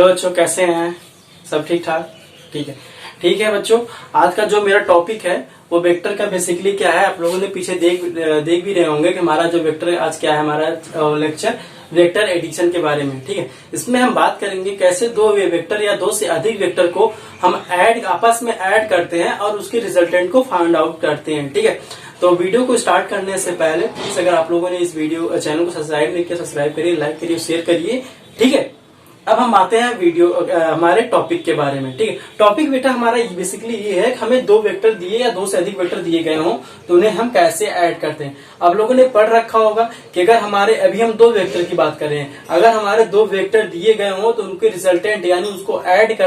Hello बच्चों, कैसे हैं? सब ठीक ठाक? ठीक है बच्चों, आज का जो मेरा टॉपिक है वो वेक्टर का बेसिकली क्या है, आप लोगों ने पीछे देख भी रहे होंगे कि हमारा जो वेक्टर आज क्या है, हमारा लेक्चर वेक्टर एडिशन के बारे में। ठीक है, इसमें हम बात करेंगे कैसे दो वेक्टर या दो से अधिक वेक्टर को हम आपस में ऐड करते हैं और उसके रिजल्टेंट को फाइंड आउट करते हैं। ठीक है, तो वीडियो को स्टार्ट करने से पहले प्लीज अगर आप लोगों ने इस वीडियो चैनल को सब्सक्राइब नहीं किया, सब्सक्राइब करिए, लाइक करिए, शेयर करिए। ठीक है, अब हम आते हैं वीडियो हमारे टॉपिक के बारे में। ठीक है, टॉपिक बेटा हमारा बेसिकली ये है कि हमें दो वेक्टर दिए या दो से अधिक वेक्टर दिए गए हों तो उन्हें हम कैसे ऐड करते हैं। आप लोगों ने पढ़ रखा होगा कि अगर हमारे अभी हम दो वेक्टर की बात कर रहे हैं, अगर हमारे दो वेक्टर दिए गए हों तो उनके रिजल्टेंट यानी उसको ऐड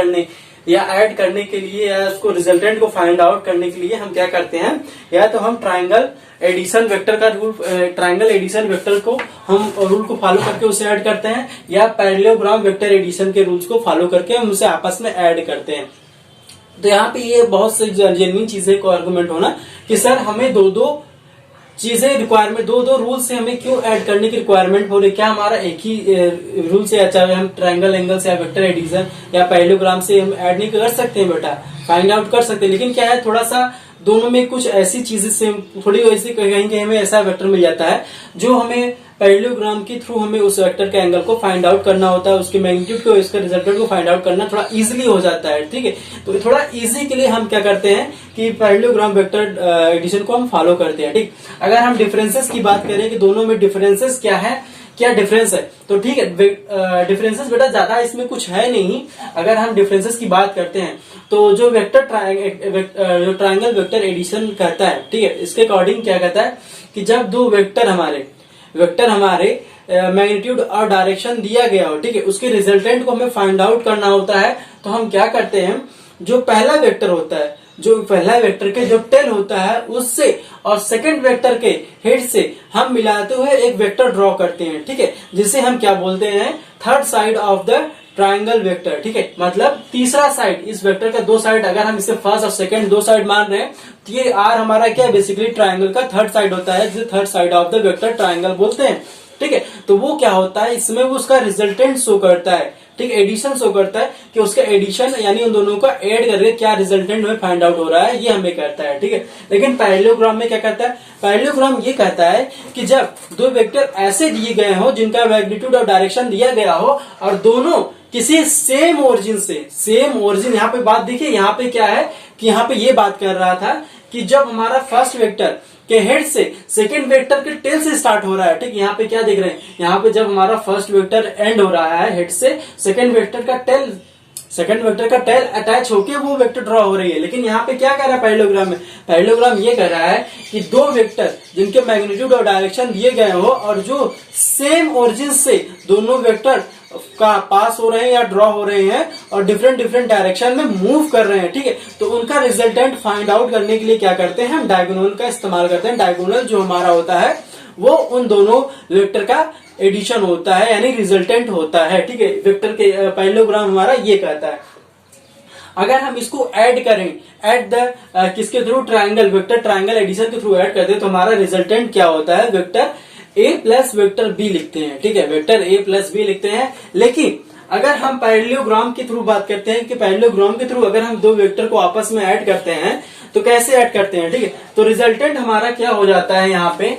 करने के लिए या उसको रिजल्टेंट को फाइंड आउट करने के लिए हम क्या करते हैं, या तो हम ट्राइंगल एडिशन वेक्टर का रूल, ट्राइंगल एडिशन वेक्टर को हम रूल को फॉलो करके उसे ऐड करते हैं, या पैरेललोग्राम वेक्टर एडिशन के रूल्स को फॉलो करके हम उसे आपस में ऐड करते हैं। तो यहाँ पे ये बहुत से जेन्युइन चीजें को आर्गुमेंट होना कि सर हमें दो चीजें रिक्वायरमेंट, दो रूल से हमें क्यों ऐड करने की रिक्वायरमेंट हो रही, क्या हमारा एक ही रूल से, चाहे हम ट्रायंगल एंगल से या वेक्टर एडिशन या पैरेललोग्राम से हम ऐड नहीं कर सकते हैं बेटा, फाइंड आउट कर सकते हैं। लेकिन क्या है, थोड़ा सा दोनों में कुछ ऐसी चीजें से थोड़ी वैसी कहीं हमें ऐसा वेक्टर मिल जाता है जो हमें पैरेललोग्राम के थ्रू हमें उस वेक्टर के एंगल को फाइंड आउट करना होता है, उसके मैग्नीट्यूड को, इसके रिजल्टेंट को फाइंड आउट करना थोड़ा इजीली हो जाता है। ठीक है, तो थोड़ा इजी के लिए हम क्या करते हैं कि पैरेललोग्राम वेक्टर एडिशन को हम फॉलो करते हैं। ठीक, अगर हम डिफरेंसेस की बात करें कि दोनों में डिफरेंसेस क्या है, क्या डिफरेंस है, तो ठीक है, डिफरेंसेस बेटा ज्यादा इसमें कुछ है नहीं। अगर हम डिफरेंसेस की बात करते हैं तो जो जो ट्रायंगल वेक्टर एडिशन कहता है, ठीक है, इसके अकॉर्डिंग क्या कहता है कि जब दो वेक्टर हमारे मैग्नीट्यूड और डायरेक्शन दिया गया हो, ठीक है, उसके रिजल्टेंट को हमें फाइंड आउट करना होता है, तो हम क्या करते हैं, जो पहला वेक्टर होता है, जो पहला वेक्टर के जो टेल होता है उससे और सेकंड वेक्टर के हेड से हम मिलाते हुए एक वेक्टर ड्रॉ करते हैं। ठीक है, जिसे हम क्या बोलते हैं, third side of the triangle vector. ठीक है, मतलब तीसरा साइड, इस वेक्टर का दो साइड, अगर हम इसे फर्स्ट और सेकंड दो साइड मान रहे हैं तो ये आर हमारा क्या बेसिकली ट्रायंगल का थर्ड साइड होता है, जिसे third side of the vector triangle बोलते हैं। ठीक है, तो वो क्या होता है, इसमें वो उसका रिजल्टेंट शो करता है। ठीक, एडिशन शो करता है कि उसका एडिशन यानी उन दोनों का ऐड करके क्या रिजल्टेंट हमें फाइंड आउट हो रहा है, ये हमें करता है। ठीक है, लेकिन पैरेललोग्राम में क्या करता है, पैरेललोग्राम ये कहता है कि जब दो वेक्टर ऐसे दिए गए हो जिनका मैग्नीट्यूड और डायरेक्शन दिया गया हो और दोनों किसी सेम ओरिजिन से, सेम ओरिजिन, यहाँ पे बात देखिए, यहाँ पे क्या है कि यहाँ पे ये बात कर रहा था कि जब हमारा फर्स्ट वेक्टर के हेड से सेकंड वेक्टर के टेल से स्टार्ट हो रहा है। ठीक, यहाँ पे क्या देख रहे हैं, यहाँ पे जब हमारा फर्स्ट वेक्टर एंड हो रहा है हेड से, सेकंड वेक्टर का टेल अटैच होके वो वेक्टर ड्रॉ हो रही है। लेकिन यहाँ पे क्या कर रहा है पैरेललोग्राम में, पैरेललोग्राम ये कर रहा है कि दो वेक्टर जिनके मैग्नीट्यूड और डायरेक्शन दिए गए हो और जो सेम ओरिजिन से दोनों वेक्टर का पास हो रहे हैं या ड्रॉ हो रहे हैं और डिफरेंट डायरेक्शन में मूव कर रहे हैं। ठीक है, तो उनका रिजल्टेंट फाइंड आउट करने के लिए क्या करते हैं, हम डायगोनल का इस्तेमाल करते हैं। डायगोनल जो हमारा होता है वो उन दोनों वेक्टर का एडिशन होता है यानी रिजल्टेंट होता है। ठीक है, वेक्टर के पैरेललोग्राम हमारा ये कहता है। अगर हम इसको ऐड करें, ऐड द किसके through, triangle vector triangle addition के थ्रू ऐड करते हैं तो हमारा रिजल्टेंट क्या होता है, vector A plus vector B लिखते हैं। ठीक है, वेक्टर ए प्लस बी लिखते हैं। लेकिन अगर हम पैरेललोग्राम के थ्रू बात करते हैं कि पैरेललोग्राम के थ्रू अगर हम दो वेक्टर को आपस में ऐड करते हैं तो कैसे ऐड करते हैं। ठीक है, तो रिजल्टेंट हमारा क्या हो जाता है, यहाँ पे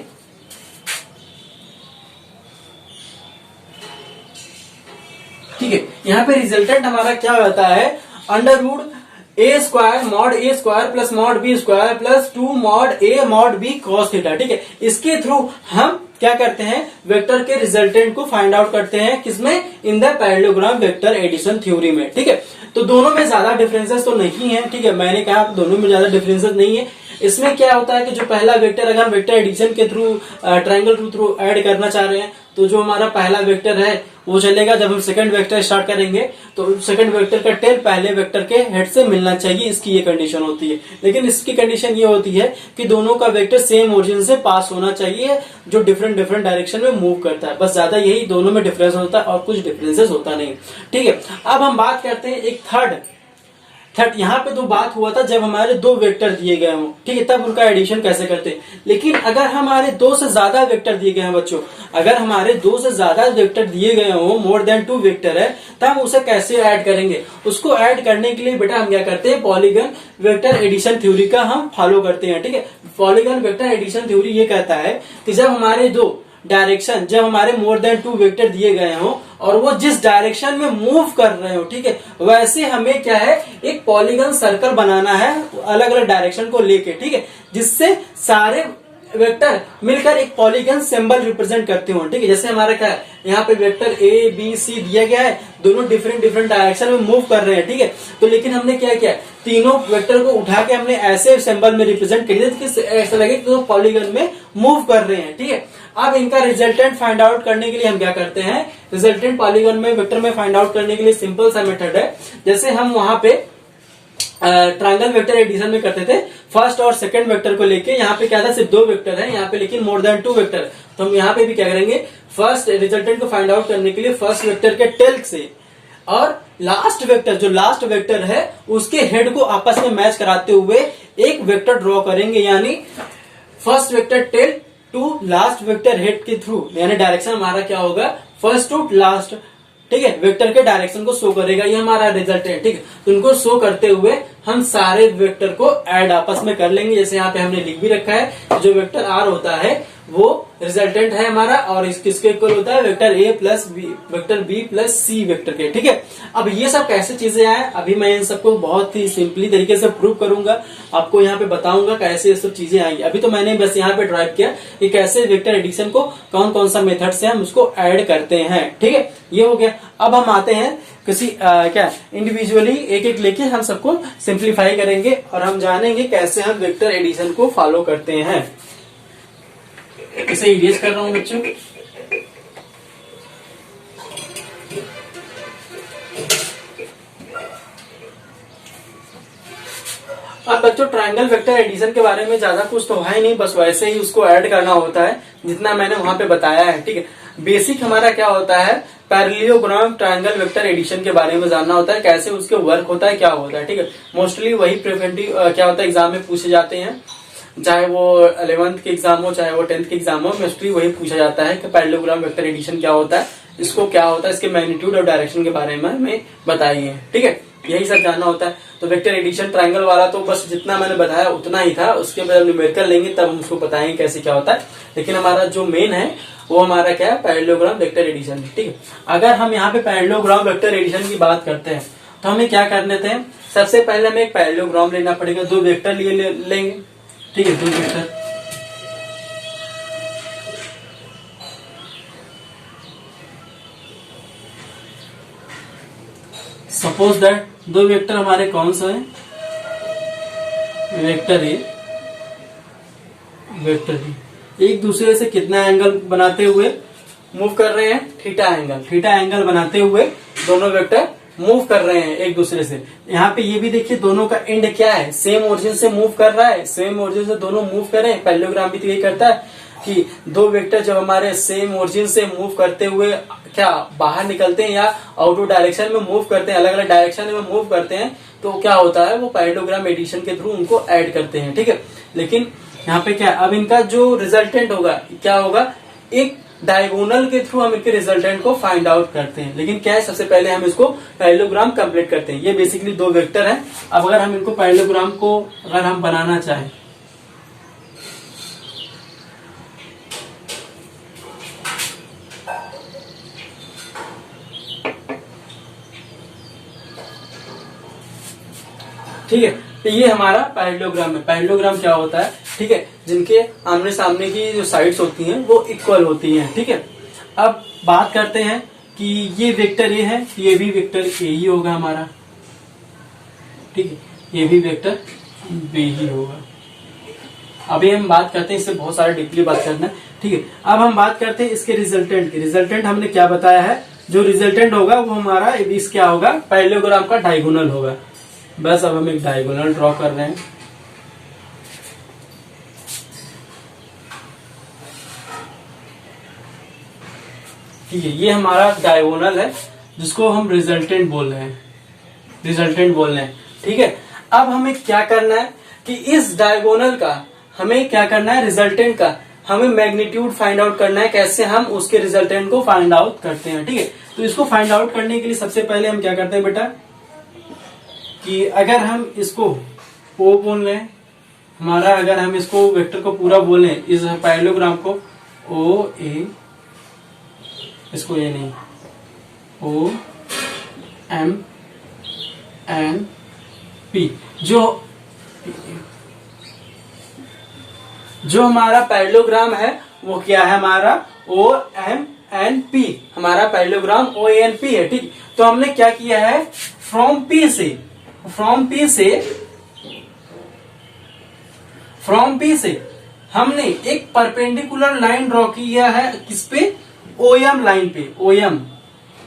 ठीक है, यहाँ पे रिजल्टेंट हमारा क्या होता है, under root a square mod A square plus mod B square plus 2 mod A mod B cos theta. ठीक है, इसके थ्रू हम क्या करते हैं, वेक्टर के रिजल्टेंट को फाइंड आउट करते हैं, किसमें, in the parallelogram vector addition theory में। ठीक है, तो दोनों में ज्यादा डिफरेंसेस तो नहीं है। ठीक है, मैंने कहा दोनों में ज्यादा डिफरेंसेस नहीं है। इसमें क्या होता है कि जो पहला वेक्टर अगर वेक्टर एडिशन के थ्रू ट्रायंगल के थ्रू ऐड करना चाह रहे हैं तो जो हमारा पहला वेक्टर है वो चलेगा। जब हम सेकंड वेक्टर स्टार्ट करेंगे तो सेकंड वेक्टर का टेल पहले वेक्टर के हेड से मिलना चाहिए, इसकी ये कंडीशन होती है। लेकिन इसकी कंडीशन ये होती है कि दोनों का वेक्टर सेम ओरिजिन से पास होना चाहिए जो डिफरेंट डायरेक्शन में मूव करता है। बस ज्यादा यही दोनों में डिफरेंस होता है और कुछ डिफरेंसेस होता नहीं। ठीक है, अब हम बात करते हैं एक यहाँ पे तो बात हुआ था जब हमारे दो वेक्टर दिए गए हों, ठीक है, तब उनका एडिशन कैसे करते हैं। लेकिन अगर हमारे दो से ज्यादा वेक्टर दिए गए हैं बच्चों, अगर हमारे दो से ज्यादा वेक्टर दिए गए हों, मोर देन 2 वेक्टर है, तब हम उसे कैसे ऐड करेंगे। उसको ऐड करने के लिए बेटा हम क्या करते हैं, पॉलीगन वेक्टर एडिशन थ्योरी का हम फॉलो करते हैं, ठीक है। पॉलीगन वेक्टर एडिशन थ्योरी ये कहता है कि जब हमारे दो डायरेक्शन, जब हमारे मोर देन 2 वेक्टर दिए गए हों और वो जिस डायरेक्शन में मूव कर रहे हो, ठीक है, वैसे हमें क्या है, एक पॉलीगन सर्कल बनाना है अलग अलग डायरेक्शन को लेके, ठीक है, जिससे सारे वेक्टर मिलकर एक पॉलीगन सिंबल रिप्रेजेंट करते हो, ठीक है। जैसे हमारा क्या है, यहाँ पे वेक्टर ए बी सी दिया गया है, दोनों डिफरेंट डिफरेंट डायरेक्शन में मूव कर रहे हैं, ठीक है। तो लेकिन हमने क्या किया, तीनों वेक्टर को उठा के हमने ऐसे सिंबल में रिप्रेजेंट कर दिया कि ऐसा लगे कि वो पॉलीगन में मूव कर रहे हैं, ठीक है। अब इनका रिजल्टेंट फाइंड आउट करने के लिए हम क्या करते हैं, रिजल्टेंट पॉलीगन में वेक्टर में फाइंड आउट करने के लिए सिंपल सा मेथड है। जैसे हम वहां पे ट्रायंगल वेक्टर एडिशन में करते थे, फर्स्ट और सेकंड वेक्टर को लेके, यहाँ पे क्या था, सिर्फ 2 वेक्टर है यहाँ पे, लेकिन मोर देन 2 वेक्टर, तो हम यहाँ पे भी क्या करेंगे, फर्स्ट रिजल्टेंट को फाइंड आउट करने के लिए फर्स्ट वेक्टर के टेल से और लास्ट वेक्टर, जो लास्ट वेक्टर है उसके हेड को आपस में मैच कराते हुए एक वेक्टर ड्रॉ करेंगे, यानी first vector tail to last vector head के थ्रू, यानी डायरेक्शन हमारा क्या होगा, फर्स्ट टू लास्ट, ठीक है, वेक्टर के डायरेक्शन को शो करेगा, ये हमारा रिजल्ट है, ठीक है। तो इनको शो करते हुए हम सारे वेक्टर को ऐड आपस में कर लेंगे। जैसे यहाँ पे हमने लिख भी रखा है, जो वेक्टर आर होता है वो रिजल्टेंट है हमारा, और किसके इक्वल होता है, vector A plus B, vector B plus C vector के, ठीक है। अब ये सब कैसे चीजें आए, अभी मैं इन सबको बहुत ही सिंपली तरीके से प्रूव करूंगा, आपको यहाँ पे बताऊंगा कैसे ये सब चीजें आएंगी। अभी तो मैंने बस यहाँ पे ड्राइव किया कि कैसे वेक्टर एडिशन को कौन कौन सा मेथड से हम उसको ऐड करते हैं, ठीक है, ये हो गया। अब हम आते हैं किसी क्या इंडिविजुअली एक एक लेके हम सबको सिंप्लीफाई करेंगे और हम जानेंगे कैसे हम वेक्टर एडिशन को फॉलो करते हैं। इसे इरेज कर रहा हूं बच्चों। अब बच्चों ट्रायंगल वेक्टर एडिशन के बारे में ज्यादा कुछ तो है ही नहीं, बस वैसे ही उसको ऐड करना होता है जितना मैंने वहां पे बताया है, ठीक है। बेसिक हमारा क्या होता है, पैरेललोग्राम ट्रायंगल वेक्टर एडिशन के बारे में जानना होता है, कैसे उसके वर्क होता है, क्या होता है, ठीक है। मोस्टली वही प्रिवेंटिव क्या होता है, एग्जाम में पूछे जाते हैं, चाहे वो 11th के एग्जाम हो चाहे वो 10th के एग्जाम हो, मोस्टली वही पूछा जाता है कि पैरेललोग्राम वेक्टर एडिशन क्या होता है, इसको क्या होता है, इसके मैग्नीट्यूड और डायरेक्शन के बारे में हमें बताइए, ठीक है, यही सब जानना होता है। तो वेक्टर एडिशन ट्रायंगल वाला तो बस जितना मैंने बताया उतना ही था, उसके बाद न्यूमेरिकल लेंगे तब हम उसको बताएंगे कैसे क्या होता है, लेकिन हमारा जो मेन है वो हमारा क्या है, पैरेललोग्राम वेक्टर एडिशन, ठीक है। अगर हम यहाँ पे पैरेललोग्राम वेक्टर एडिशन की बात करते हैं तो हमें क्या करने थे, सबसे पहले हमें एक पैरेललोग्राम लेना पड़ेगा, 2 वेक्टर लेंगे, ठीक है, 2 वेक्टर, सपोज दैट 2 वेक्टर हमारे कौन सा है, वेक्टर ए, वेक्टर बी, एक दूसरे से कितना एंगल बनाते हुए मूव कर रहे हैं, थीटा एंगल बनाते हुए दोनों वेक्टर मूव कर रहे हैं एक दूसरे से। यहाँ पे ये भी देखिए दोनों का एंड क्या है, सेम ओरिजिन से मूव कर रहा है, सेम ओरिजिन से दोनों मूव कर रहे हैं। पैरेललोग्राम भी तो यही करता है कि 2 वेक्टर जब हमारे सेम ओरिजिन से मूव करते हुए क्या बाहर निकलते हैं या आउट ऑफ डायरेक्शन में मूव करते हैं, अलग अलग डायरेक्शन में मूव करते हैं, तो क्या होता है, वो पैरेललोग्राम एडिशन के थ्रू उनको ऐड करते हैं, ठीक है। लेकिन यहाँ पे क्या, अब इनका जो रिजल्टेंट होगा क्या होगा, एक डायगोनल के थ्रू हम इनके रिजल्टेंट को फाइंड आउट करते हैं। लेकिन क्या है, सबसे पहले हम इसको पैरेललोग्राम कंप्लीट करते हैं। ये बेसिकली 2 वेक्टर है। अब अगर हम इनको पैरेललोग्राम को अगर हम बनाना चाहें, ठीक है, तो ये हमारा पैरेललोग्राम है। पैरेललोग्राम क्या होता है, ठीक है, जिनके आमने सामने की जो साइड्स होती हैं वो इक्वल होती हैं, ठीक है। अब बात करते हैं कि ये वेक्टर ए है, ये भी वेक्टर ए ही होगा हमारा, ठीक है, ये भी वेक्टर बी ही होगा। अभी हम बात करते हैं, इससे बहुत सारा डीपली बात करना है, ठीक है। अब हम बात करते हैं इसके रिजल्टेंट की। रिजल्टेंट हमने क्या बताया है, जो रिजल्टेंट होगा वो हमारा इस क्या होगा, पैरेललोग्राम का डायगोनल होगा। बस अब हम एक डायगोनल ड्रॉ कर रहे हैं, ठीक है, ये हमारा डायगोनल है जिसको हम रिजल्टेंट बोल रहे हैं, ठीक है। अब हमें क्या करना है कि इस डायगोनल का हमें क्या करना है, रिजल्टेंट का हमें मैग्नीट्यूड फाइंड आउट करना है। कैसे हम उसके रिजल्टेंट को फाइंड आउट करते हैं, ठीक है। तो इसको फाइंड आउट करने के लिए सबसे पहले हम क्या करते हैं बेटा कि अगर हम इसको ओ बोल लें, हमारा अगर हम इसको वेक्टर को पूरा बोलें, इस पैरेललोग्राम को ओ ए, इसको ये नहीं, ओ एम एन पी, जो हमारा पैरेललोग्राम है वो क्या है, हमारा ओ एम एन पी, हमारा पैरेललोग्राम ओ एन पी है, ठीक। तो हमने क्या किया है, फ्रॉम पी से हमने एक परपेंडिकुलर लाइन ड्रॉ किया है, किस पे, ओएम लाइन पे,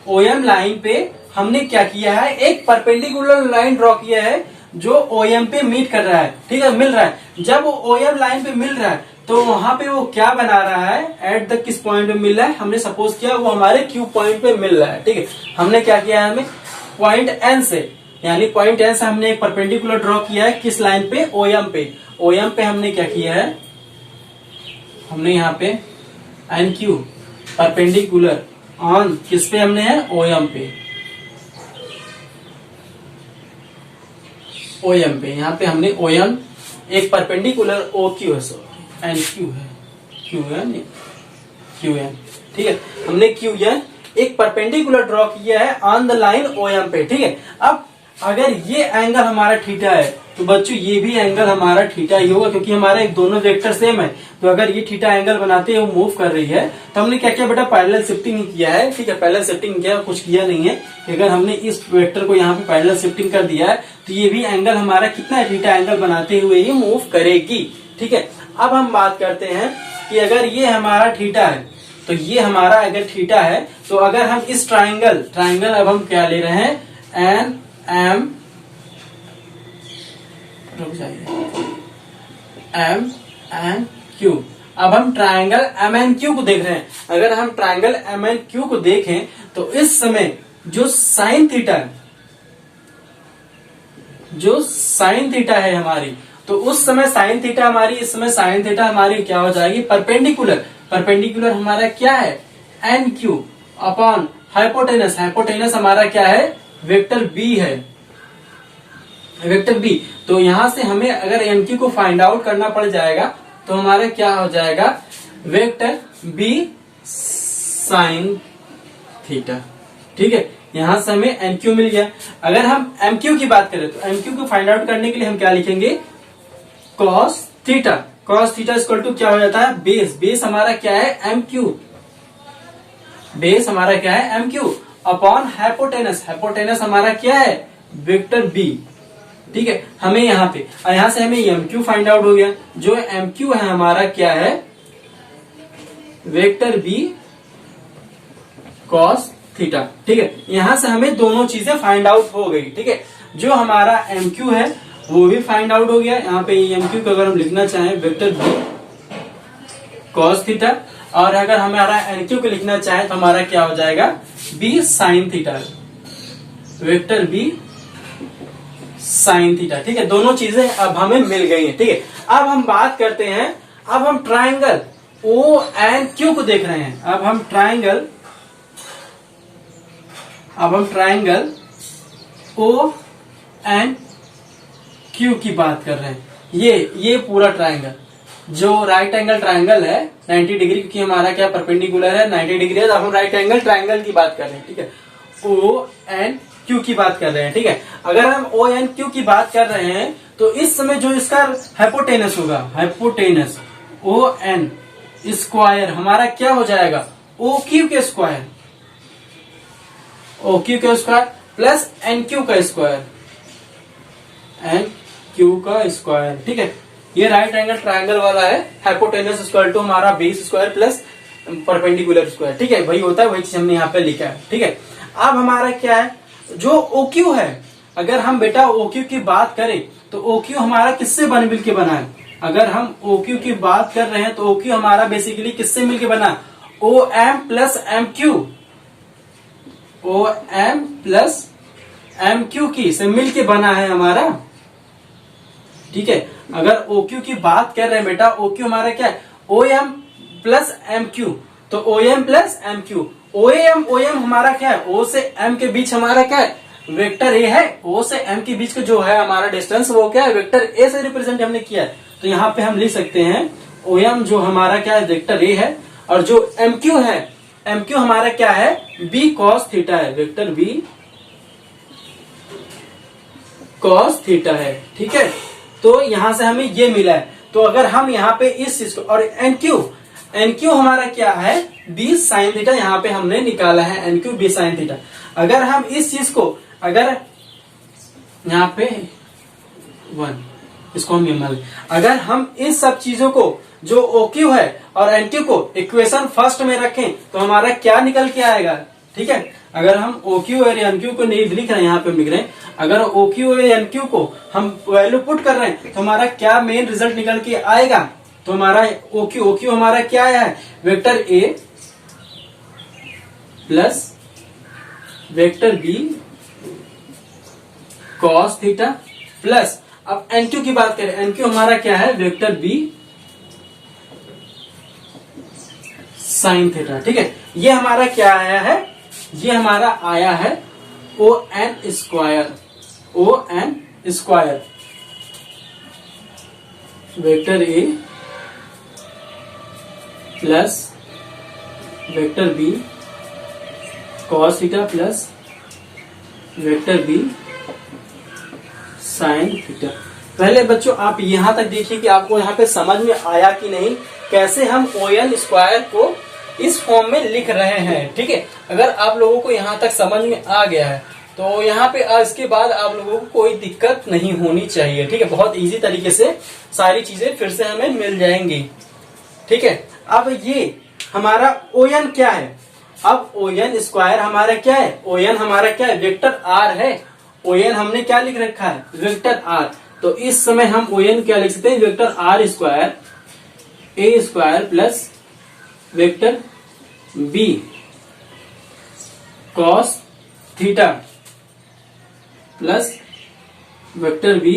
ओएम लाइन पे हमने क्या किया है, एक परपेंडिकुलर लाइन ड्रॉ किया है जो ओएम पे मीट कर रहा है, ठीक है, मिल रहा है। जब वो ओएम लाइन पे मिल रहा है तो वहां पे वो क्या बना रहा है, एट द किस पॉइंट पे मिल रहा है, हमने सपोज किया वो हमारे क्यू पॉइंट पे मिल रहा है, ठीक है। हमने क्या किया है, हमें पॉइंट एन से, यानी पॉइंट एन से हमने एक परपेंडिकुलर ड्रॉ किया है, किस लाइन पे, ओएम पे हमने क्या किया है, हमने यहाँ पे एन क्यू परपेंडिकुलर ऑन किस पे हमने है, ओएम पे यहाँ पे हमने ओएम एक परपेंडिकुलर ओ क्यू है, एन क्यू एन, ठीक है। हमने क्यू एन एक परपेंडिकुलर ड्रॉ किया है ऑन द लाइन ओएम पे, ठीक है। अब अगर ये एंगल हमारा थीटा है तो बच्चों ये भी एंगल हमारा थीटा ही होगा, क्योंकि हमारे दोनों वेक्टर सेम है। तो अगर ये थीटा एंगल बनाते हैं, वो मूव कर रही है, तो हमने क्या किया बेटा, पैरेलल शिफ्टिंग किया है, ठीक है। पैरेलल शिफ्टिंग किया, कुछ किया नहीं है कि अगर हमने इस वेक्टर को यहाँ पे पैरेलल शिफ्टिंग कर दिया है तो ये भी एंगल हमारा कितना है, थीटा एंगल बनाते हुए ये मूव करेगी, ठीक है। अब हम बात करते हैं कि अगर ये हमारा थीटा है, तो ये हमारा अगर थीटा है, तो अगर हम इस ट्राइंगल अब हम क्या ले रहे हैं, एन एम एन क्यू। अब हम ट्राइंगल एम एन क्यू को देख रहे हैं। अगर हम ट्राइंगल एम एन क्यू को देखें तो इस समय जो साइन थीटा है हमारी, तो उस समय साइन थीटा हमारी, इस समय साइन थीटा हमारी क्या हो जाएगी, परपेंडिकुलर हमारा क्या है, एन क्यू अपॉन हाइपोटेनस हमारा क्या है, वेक्टर बी है, वेक्टर बी। तो यहां से हमें अगर एन क्यू को फाइंड आउट करना पड़ जाएगा तो हमारा क्या हो जाएगा, वेक्टर बी साइन थीटा, ठीक है। यहां से हमें एन क्यू मिल गया। अगर हम एम क्यू की बात करें तो एम क्यू को फाइंड आउट करने के लिए हम क्या लिखेंगे, कॉस थीटा इक्वल टू क्या हो जाता है, बेस हमारा क्या है, एम क्यू, बेस हमारा क्या है, एम क्यू अपॉन हाइपोटेनस हमारा क्या है, वेक्टर बी, ठीक है। हमें यहाँ से हमें एम क्यू फाइंड आउट हो गया। जो एम क्यू है हमारा क्या है, वेक्टर बी कॉस थीटा, ठीक है। यहां से हमें दोनों चीजें फाइंड आउट हो गई, ठीक है। जो हमारा एम क्यू है वो भी फाइंड आउट हो गया। यहाँ पे एम क्यू को अगर हम लिखना चाहें, वेक्टर बी कॉस थीटा, और अगर हमारा एन क्यू को लिखना चाहें तो हमारा क्या हो जाएगा, B sine theta, vector B sine theta, ठीक है। दोनों चीजें अब हमें मिल गई हैं, ठीक है। अब हम बात करते हैं, अब हम ट्राइंगल ओ एन क्यू को देख रहे हैं। अब हम ट्राइंगल ओ एन क्यू की बात कर रहे हैं। ये पूरा ट्राइंगल जो राइट एंगल ट्राइंगल है 90 डिग्री, क्योंकि हमारा क्या परपेंडिकुलर है 90 डिग्री है, तो हम राइट एंगल ट्राइंगल की बात कर रहे हैं, ठीक है। ओ एन क्यू की बात कर रहे हैं, ठीक है। अगर हम ओ एन क्यू की बात कर रहे हैं तो इस समय जो इसका हाइपोटेनस होगा, हाइपोटेनस ओ एन स्क्वायर हमारा क्या हो जाएगा, ओ क्यू के स्क्वायर, प्लस एन क्यू का स्क्वायर, ठीक है। ये राइट एंगल ट्राइंगल वाला है, हाइपोटेनस इक्वल टू हमारा base square plus perpendicular square, ठीक है। वही होता है, वही चीज हमने यहाँ पे लिखा है, ठीक है। अब हमारा क्या है, जो OQ है, अगर हम बेटा OQ की बात करें तो OQ हमारा किससे मिलके बना है। अगर हम OQ की बात कर रहे हैं तो OQ हमारा बेसिकली किससे मिलके बना है, OM plus MQ, OM plus M Q की से मिलके बना है हमारा। ठीक है, अगर ओ क्यू की बात कर रहे हैं बेटा, ओ क्यू हमारा क्या है, O M plus M Q, तो O M plus M Q. O M हमारा क्या है, ओ से एम के बीच हमारा क्या है, वेक्टर ए है। ओ से एम के बीच का जो है हमारा डिस्टेंस वो क्या है, वेक्टर ए से रिप्रेजेंट हमने किया है। तो यहाँ पे हम लिख सकते हैं ओ एम जो हमारा क्या है, वेक्टर ए है, और जो एम क्यू है, एम क्यू हमारा क्या है, बी कॉस थीटा है, वेक्टर बी कॉस थीटा है। ठीक है, तो यहां से हमें ये मिला है। तो अगर हम यहाँ पे इस चीज को, और एन क्यू हमारा क्या है, बी साइन थीटा, यहाँ पे हमने निकाला है N Q B sine theta. अगर हम इस चीज को, अगर यहाँ पे 1, इसको हम मान लें, अगर हम इस सब चीजों को जो ओ क्यू है और एन क्यू को इक्वेशन फर्स्ट में रखें तो हमारा क्या निकल के आएगा। ठीक है, अगर हम ओ क्यू और एन क्यू को नहीं लिख रहे हैं, यहाँ पे लिख रहे हैं, अगर ओ क्यू और एन क्यू को हम वैल्यू पुट कर रहे हैं तो हमारा क्या मेन रिजल्ट निकल के आएगा। तो हमारा ओ क्यू हमारा क्या आया है, vector A plus vector B cos theta plus, अब एन क्यू की बात करें, एन क्यू हमारा क्या है, वेक्टर बी साइन थीटा। ठीक है, ये हमारा क्या आया है, ये हमारा आया है O N square, O N square vector A plus vector B cos theta plus vector B sine theta. पहले बच्चों आप यहां तक देखिए कि आपको यहाँ पे समझ में आया कि नहीं, कैसे हम ओ एन स्क्वायर को इस फॉर्म में लिख रहे हैं। ठीक है, अगर आप लोगों को यहाँ तक समझ में आ गया है तो यहाँ पे इसके बाद आप लोगों को कोई दिक्कत नहीं होनी चाहिए। ठीक है, बहुत इजी तरीके से सारी चीजें फिर से हमें मिल जाएंगी। ठीक है, अब ये हमारा ओ एन क्या है, अब ओ एन स्क्वायर हमारा क्या है, ओ एन हमारा क्या है, वेक्टर आर है। ओ एन हमने क्या लिख रखा है, वेक्टर आर। तो इस समय हम ओ एन क्या लिख सकते हैं, vector R square A square plus vector B cos theta plus vector B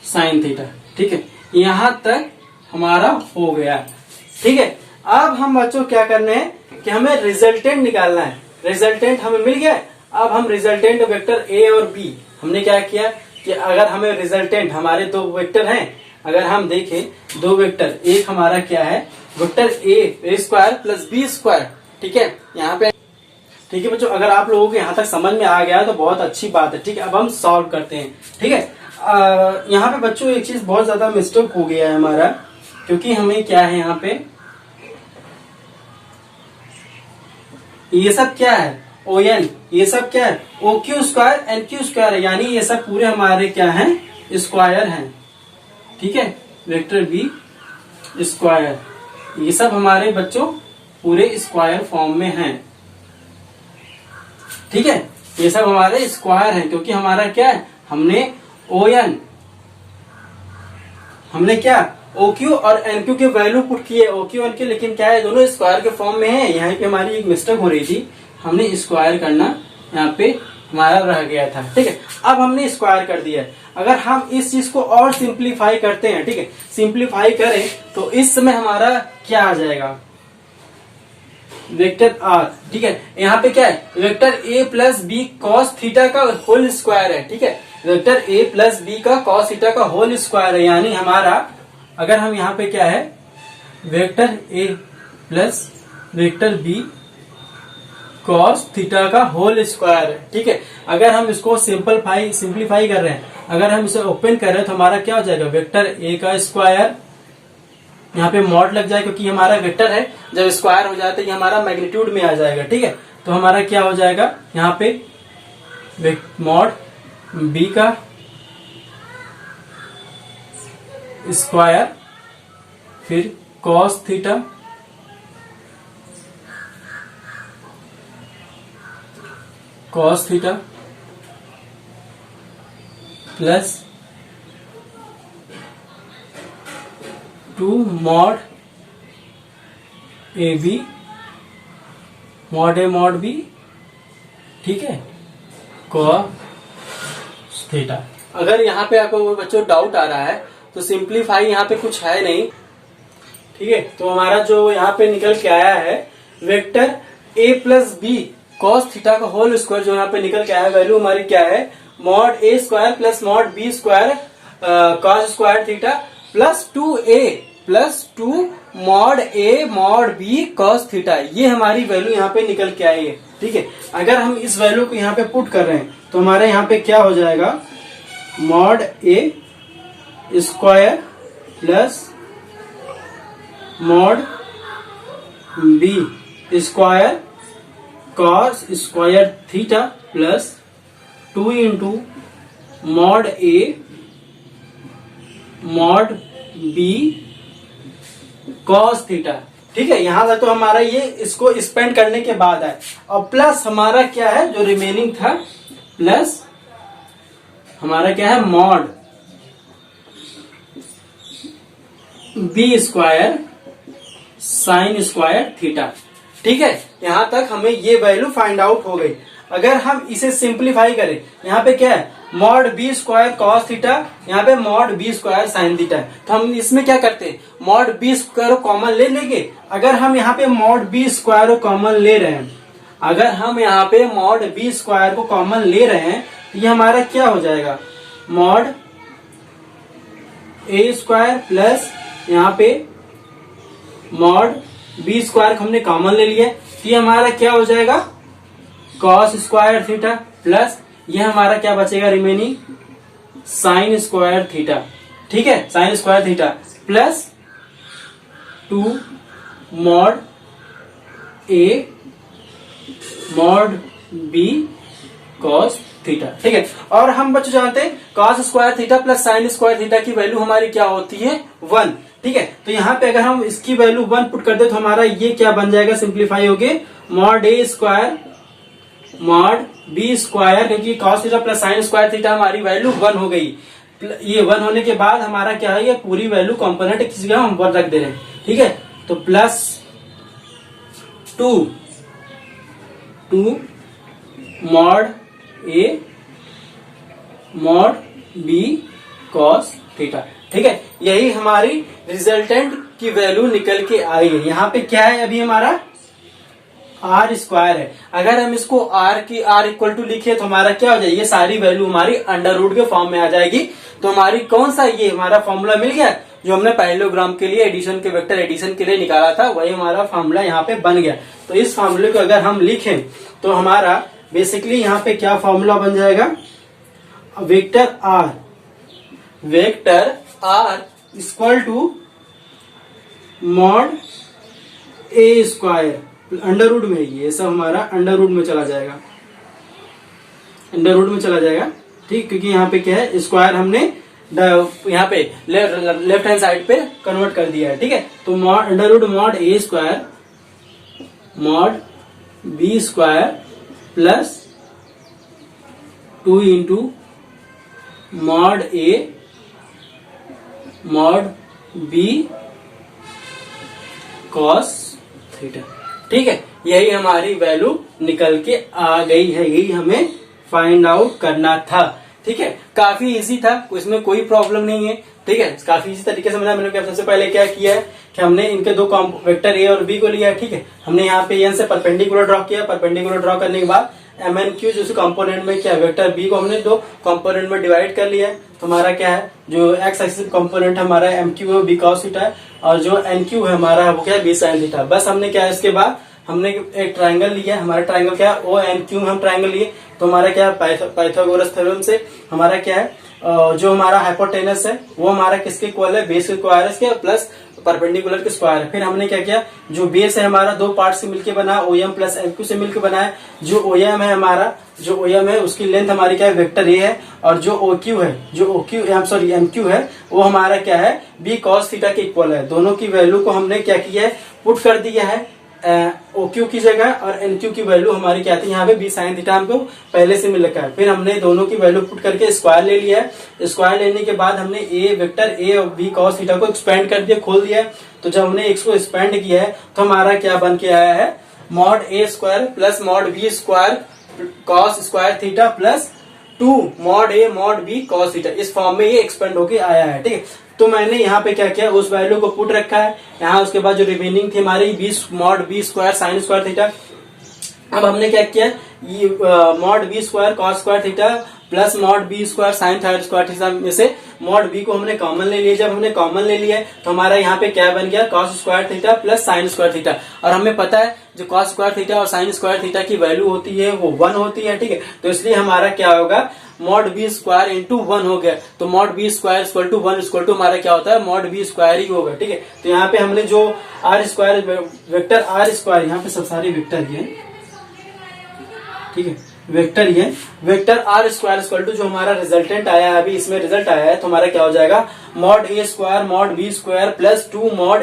sine theta. ठीक है, यहां तक हमारा हो गया। ठीक है, अब हम बच्चों क्या करने हैं कि हमें रिजल्टेंट निकालना है। रिजल्टेंट हमें मिल गया। अब हम रिजल्टेंट वेक्टर ए और बी, हमने क्या किया कि अगर हमें रिजल्टेंट, हमारे दो वेक्टर हैं, अगर हम देखें दो वेक्टर, एक हमारा क्या है, vector A square plus B square. ठीक है, यहाँ पे ठीक है बच्चों, अगर आप लोगों को यहाँ तक समझ में आ गया तो बहुत अच्छी बात है। ठीक है, अब हम सॉल्व करते हैं। ठीक है, यहाँ पे बच्चों एक चीज बहुत ज्यादा मिस्टेक हो गया है हमारा, क्योंकि हमें क्या है यहाँ पे, ये सब क्या है, ओ एन, ये सब क्या है, O Q square N Q square है, यानी ये सब पूरे हमारे क्या हैं, स्क्वायर हैं। ठीक है, वेक्टर बी स्क्वायर, ये सब हमारे बच्चों पूरे स्क्वायर फॉर्म में हैं। ठीक है, ये सब हमारे स्क्वायर हैं, क्योंकि हमारा क्या है, हमने ओ एन, हमने क्या ओ क्यू और एन क्यू के वैल्यू पुट किए, ओ क्यू एन के, लेकिन क्या है, दोनों स्क्वायर के फॉर्म में है। यहाँ पे हमारी एक मिस्टेक हो रही थी, हमने स्क्वायर करना यहाँ पे हमारा रह गया था। ठीक है, अब हमने स्क्वायर कर दिया है। अगर हम इस चीज को और सिंप्लीफाई करते हैं, ठीक है, सिंप्लीफाई करें तो इस समय हमारा क्या आ जाएगा, वेक्टर आर। ठीक है, यहाँ पे क्या है, vector A plus B cos theta का होल स्क्वायर है। ठीक है, वेक्टर ए प्लस बी का कॉस थीटा का होल स्क्वायर है, यानी हमारा, अगर हम यहाँ पे क्या है, vector A plus vector B cos theta का होल स्क्वायर है। ठीक है, अगर हम इसको सिंप्लीफाई कर रहे हैं, अगर हम इसे ओपन कर रहे हैं तो हमारा क्या हो जाएगा, वेक्टर ए का स्क्वायर, यहाँ पे मॉड लग जाए क्योंकि हमारा वेक्टर है, जब स्क्वायर हो जाए तो ये हमारा मैग्नीट्यूड में आ जाएगा। ठीक है, तो हमारा क्या हो जाएगा, यहाँ पे मॉड बी का स्क्वायर फिर cos theta plus 2 mod A B mod A mod B. ठीक है, cos थीटा। अगर यहाँ पे आपको बच्चों डाउट आ रहा है तो सिंप्लीफाई यहाँ पे कुछ है नहीं, ठीक है। तो हमारा जो यहाँ पे निकल के आया है vector a plus B cos theta का होल स्क्वायर, जो यहाँ पे निकल के आया वैल्यू हमारी क्या है, mod a square plus mod b square cos square theta plus 2a plus 2 mod a mod b cos theta. ये हमारी वैल्यू यहाँ पे निकल के आई है, ठीक है। अगर हम इस वैल्यू को यहाँ पे पुट कर रहे हैं तो हमारे यहाँ पे क्या हो जाएगा, mod a square plus mod b square cos square theta plus 2 into mod a mod b cos theta, ठीक है। यहां तक तो हमारा ये इसको स्पेंड करने के बाद है। और प्लस हमारा क्या है जो रिमेनिंग था, प्लस हमारा क्या है mod b square sine square theta, ठीक है। यहां तक हमें ये वैल्यू फाइंड आउट हो गई। अगर हम इसे सिंप्लीफाई करें, यहाँ पे क्या है, mod B square cos theta, यहाँ पे mod B square sine theta है। तो हम इसमें क्या करते हैं, मॉड बी स्क्वायर को कॉमन ले लेंगे। अगर हम यहाँ पे मॉड बी स्क्वायर को कॉमन ले रहे हैं, अगर हम यहाँ पे मॉड बी स्क्वायर को कॉमन ले रहे हैं तो ये हमारा क्या हो जाएगा, मॉड ए स्क्वायर प्लस यहाँ पे मॉड बी स्क्वायर को हमने कॉमन ले लिया, तो ये हमारा क्या हो जाएगा, कॉस स्क्वायर थीटा प्लस ये हमारा क्या बचेगा रिमेनिंग, साइन स्क्वायर थीटा, ठीक है। Sine square theta plus 2 mod ए मॉड बी कॉस थीटा, ठीक है। और हम बच्चों जानते हैं cos square theta plus sine square theta की वैल्यू हमारी क्या होती है, 1, ठीक है। तो यहाँ पे अगर हम इसकी वैल्यू 1 पुट कर दे तो हमारा ये क्या बन जाएगा, सिंप्लीफाई हो गए मॉड ए स्क्वायर मॉड बी स्क्वायर, क्योंकि cos theta plus sine square theta हमारी वैल्यू 1 हो गई। ये 1 होने के बाद हमारा क्या है, ये पूरी वैल्यू कॉम्पोनेंट किसी जगह हम 1 रख दे रहे हैं, ठीक है। तो प्लस 2 मॉड ए मॉड बी कॉस थीटा, ठीक है। यही हमारी रिजल्टेंट की वैल्यू निकल के आई है। यहाँ पे क्या है अभी हमारा आर स्क्वायर है। अगर हम इसको आर की आर इक्वल टू लिखे तो हमारा क्या हो जाएगा, ये सारी वैल्यू हमारी अंडर रूट के फॉर्म में आ जाएगी। तो हमारी कौन सा ये हमारा फॉर्मूला मिल गया जो हमने पैरेललोग्राम के लिए एडिशन के वेक्टर एडिशन के लिए निकाला था, वही हमारा फॉर्मूला यहाँ पे बन गया। तो इस फॉर्मूले को अगर हम लिखें तो हमारा बेसिकली यहाँ पे क्या फॉर्मूला बन जाएगा, vector R equal to mod A square under root में, ये सब हमारा अंडर रूट में चला जाएगा, अंडर रूट में चला जाएगा, ठीक। क्योंकि यहाँ पे क्या है, स्क्वायर हमने यहाँ पे लेफ्ट हैंड साइड पे कन्वर्ट कर दिया है, ठीक है। तो मॉड अंडर रूट मॉड ए square mod B square plus 2 into mod ए मॉड बी कॉस थीटा, ठीक है। यही हमारी वैल्यू निकल के आ गई है, यही हमें फाइंड आउट करना था, ठीक है। काफी इजी था, इसमें कोई प्रॉब्लम नहीं है, ठीक है। काफी इजी तरीके से मैंने सबसे पहले क्या किया है कि हमने इनके दो वेक्टर ए और बी को लिया है, ठीक है। हमने यहाँ पे एन से परपेंडिकुलर ड्रॉ किया, परपेंडिकुलर ड्रॉ करने के बाद एम एन क्यू जो कंपोनेंट में क्या वेक्टर बी को हमने दो कंपोनेंट में डिवाइड कर लिया है। तो हमारा क्या है, जो एक्स एक्सिस कंपोनेंट हमारा एम क्यू है बी कॉस थीटा है, और जो एन क्यू है हमारा वो क्या है बी साइन थीटा। बस हमने क्या है, इसके बाद हमने एक ट्रायंगल लिया, हमारा ट्रायंगल क्या है ओ एन क्यू, हम ट्रायंगल लिए। तो हमारा क्या है पाइथागोरस थ्योरम से हमारा क्या है, जो हमारा हाइपोटेनस है वो हमारा किसके इक्वल है, बेस के स्क्वायर के प्लस परपेंडिकुलर के स्क्वायर है। फिर हमने क्या किया, जो बेस है हमारा दो पार्ट से मिलकर बना, ओएम प्लस एमक्यू से मिलकर बना है। जो ओएम है हमारा, जो ओएम है उसकी लेंथ हमारी क्या है वेक्टर ए है, और जो ओक्यू है, जो ओक्यू एमक्यू है वो हमारा क्या है बी कॉस थीटा के इक्वल है। दोनों की वैल्यू को हमने क्या किया है, पुट कर दिया है ओक्यू की जगह, और एनक्यू की वैल्यू हमारी क्या थी यहाँ पे बी साइन थीटा हमको पहले से मिल रखा है। फिर हमने दोनों की वैल्यू पुट करके स्क्वायर ले लिया है। स्क्वायर लेने के बाद हमने ए वेक्टर ए और बी कॉस थीटा को एक्सपेंड कर दिया, खोल दिया है। तो जब हमने इसको एक्सपेंड किया है तो हमारा क्या बन के आया है, मॉड ए square plus mod B square cos square theta plus 2 mod ए मॉड बी कॉस थीटा, इस फॉर्म में ये एक्सपेंड होके आया है। ठीक है, तो मैंने यहाँ पे क्या किया, उस वैल्यू को पुट रखा है यहाँ। उसके बाद जो रिमेनिंग थी हमारी B mod B square sine square theta, अब हमने क्या किया, ये mod B square cos square theta plus mod B square sine square theta में से मॉड बी को हमने कॉमन ले लिया। जब हमने कॉमन ले लिया तो हमारा यहाँ पे क्या बन गया, cos square theta plus sine square theta. और हमें पता है जो कॉस स्क्वायर थीटा और साइन स्क्वायर थीटा की वैल्यू होती है वो 1 होती है। ठीक है, तो इसलिए हमारा क्या होगा, मॉड बी स्क्वायर इंटू 1 हो गया। तो mod B square equal to 1 equal to हमारा क्या होता है, मॉड बी स्क्वायर ही होगा। ठीक है, तो यहाँ पे हमने जो R square vector R square, यहाँ पे सब सारे वेक्टर ये, ठीक है, वेक्टर ये vector R square equal to जो हमारा रिजल्टेंट आया है, अभी इसमें रिजल्ट आया है, तो हमारा क्या हो जाएगा, मॉड ए square mod B square plus 2 mod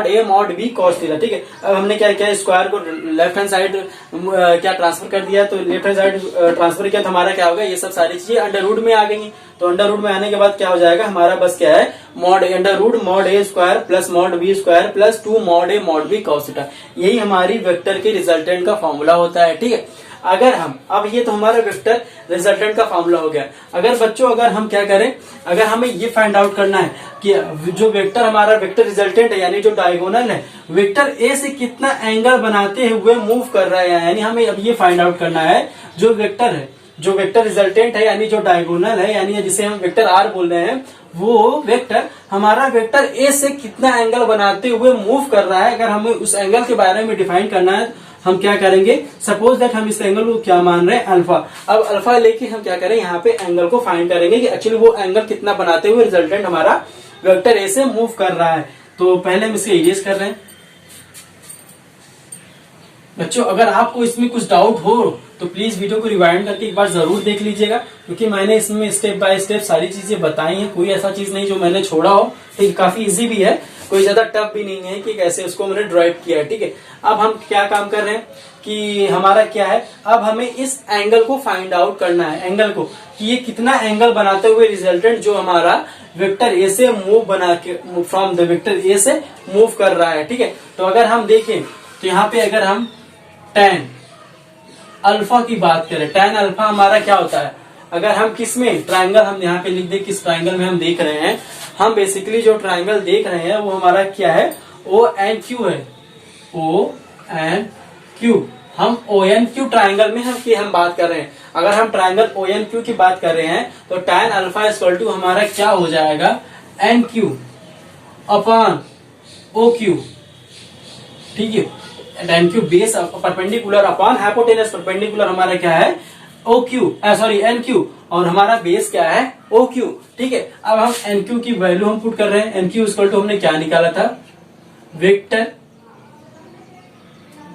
ए मॉड बी कॉस थीटा। ठीक है, अब हमने क्या किया, स्क्वायर को लेफ्ट हैंड साइड क्या ट्रांसफर कर दिया, तो लेफ्ट हैंड साइड ट्रांसफर किया तो हमारा क्या होगा, ये सब सारी चीजें अंडर रूट में आ गई। तो अंडर रूट में आने के बाद क्या हो जाएगा, हमारा बस क्या है, मॉड अंडर रूट मॉड ए square plus mod B square plus 2 mod ए मॉड बी कॉस थीटा। यही हमारी वेक्टर के रिजल्टेंट का फॉर्मूला होता है। ठीक है, अगर हम अब ये तो हमारा वेक्टर रिजल्टेंट का फॉर्मूला हो गया। अगर बच्चों अगर हम क्या करें, अगर हमें ये फाइंड आउट करना है कि जो वेक्टर हमारा वेक्टर रिजल्टेंट है यानी जो डायगोनल है, वेक्टर ए से कितना एंगल बनाते हुए मूव कर रहा है, यानी हमें अब ये फाइंड आउट करना है जो वेक्टर है, जो वेक्टर रिजल्टेंट है यानी जो डायगोनल है, यानी जिसे हम वेक्टर आर बोल रहे हैं, वो वेक्टर हमारा वेक्टर ए से कितना एंगल बनाते हुए मूव कर रहा है। अगर हमें उस एंगल के बारे में डिफाइन करना है हम क्या करेंगे, सपोज दैट हम इस एंगल को क्या मान रहे हैं, अल्फा। अब अल्फा लेके हम क्या करें, यहाँ पे एंगल को फाइंड करेंगे कि एक्चुअली वो एंगल कितना बनाते हुए रिजल्टेंट हमारा वेक्टर ए से मूव कर रहा है। तो पहले हम इसे इरेज कर रहे हैं। बच्चों अगर आपको इसमें कुछ डाउट हो तो प्लीज वीडियो को रिवाइंड करके एक बार जरूर देख लीजिएगा, क्योंकि मैंने इसमें स्टेप बाय स्टेप सारी चीजें बताई हैं। कोई ऐसा चीज नहीं जो मैंने छोड़ा हो। ठीक, काफी इजी भी है, कोई ज्यादा टफ भी नहीं है कि कैसे उसको मैंने ड्राइव किया है। ठीक है, अब हम क्या काम कर रहे हैं कि हमारा क्या है, अब हमें इस एंगल को फाइंड आउट करना है, एंगल को कि ये कितना एंगल बनाते हुए रिजल्टेंट जो हमारा वेक्टर ए से मूव बना के फ्रॉम द वेक्टर ए से मूव कर रहा है। ठीक है, तो अगर हम देखें तो यहाँ पे अगर हम tan अल्फा की बात करें, tan अल्फा हमारा क्या होता है, अगर हम किस में ट्राइंगल हम यहाँ पे लिख दे किस ट्राइंगल में हम देख रहे हैं, हम बेसिकली जो ट्राइंगल देख रहे हैं वो हमारा क्या है, ओ एन क्यू है, ओ एन क्यू। हम ओ एन क्यू ट्राइंगल में हम बात कर रहे हैं। अगर हम ट्राइंगल ओ एन क्यू की बात कर रहे हैं तो tan अल्फा इक्वल टू हमारा क्या हो जाएगा, N Q upon O Q. ठीक है, tan Q base perpendicular upon hypotenuse perpendicular हमारा क्या है, O Q sorry N Q, और हमारा बेस क्या है, ओ क्यू। ठीक है, अब हम एन क्यू की वैल्यू हम पुट कर रहे हैं। एन क्यू इक्वल टू हमने क्या निकाला था, vector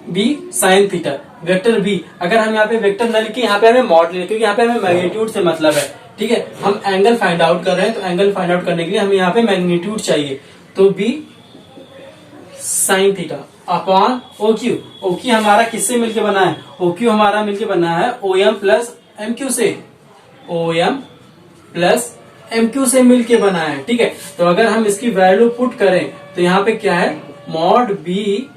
B sine theta, vector B. अगर हम यहाँ पे वेक्टर न लिखे, यहाँ पे हमें मॉड लें, क्योंकि यहाँ पे हमें मैग्नीट्यूड से मतलब है। ठीक है, हम एंगल फाइंड आउट कर रहे हैं, तो एंगल फाइंड आउट करने के लिए हमें यहाँ पे मैग्नीट्यूड चाहिए, तो B sine theta upon O Q. O Q हमारा किससे मिलके बना है, ओ क्यू हमारा मिलके बना है O M plus M Q से, O M plus M Q से मिलके बना है। ठीक है, तो अगर हम इसकी वैल्यू पुट करें तो यहाँ पे क्या है, mod B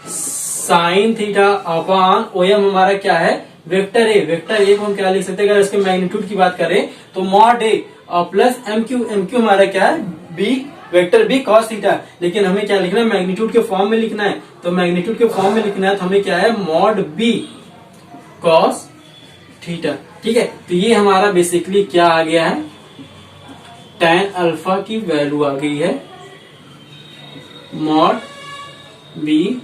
sine theta upon O M हमारा क्या है, वेक्टर ए। वेक्टर ए को हम क्या लिख सकते हैं, अगर इसके मैग्नीट्यूड की बात करें तो मॉड ए और plus M Q. M Q हमारा क्या है, B vector B cos theta. लेकिन हमें क्या लिखना है, मैग्नीट्यूड के फॉर्म में लिखना है, तो मैग्नीट्यूड के फॉर्म में लिखना है तो हमें क्या है, मॉड बी कॉस थीटा। ठीक है, तो ये हमारा बेसिकली क्या आ गया है, tan अल्फा की वैल्यू आ गई है mod B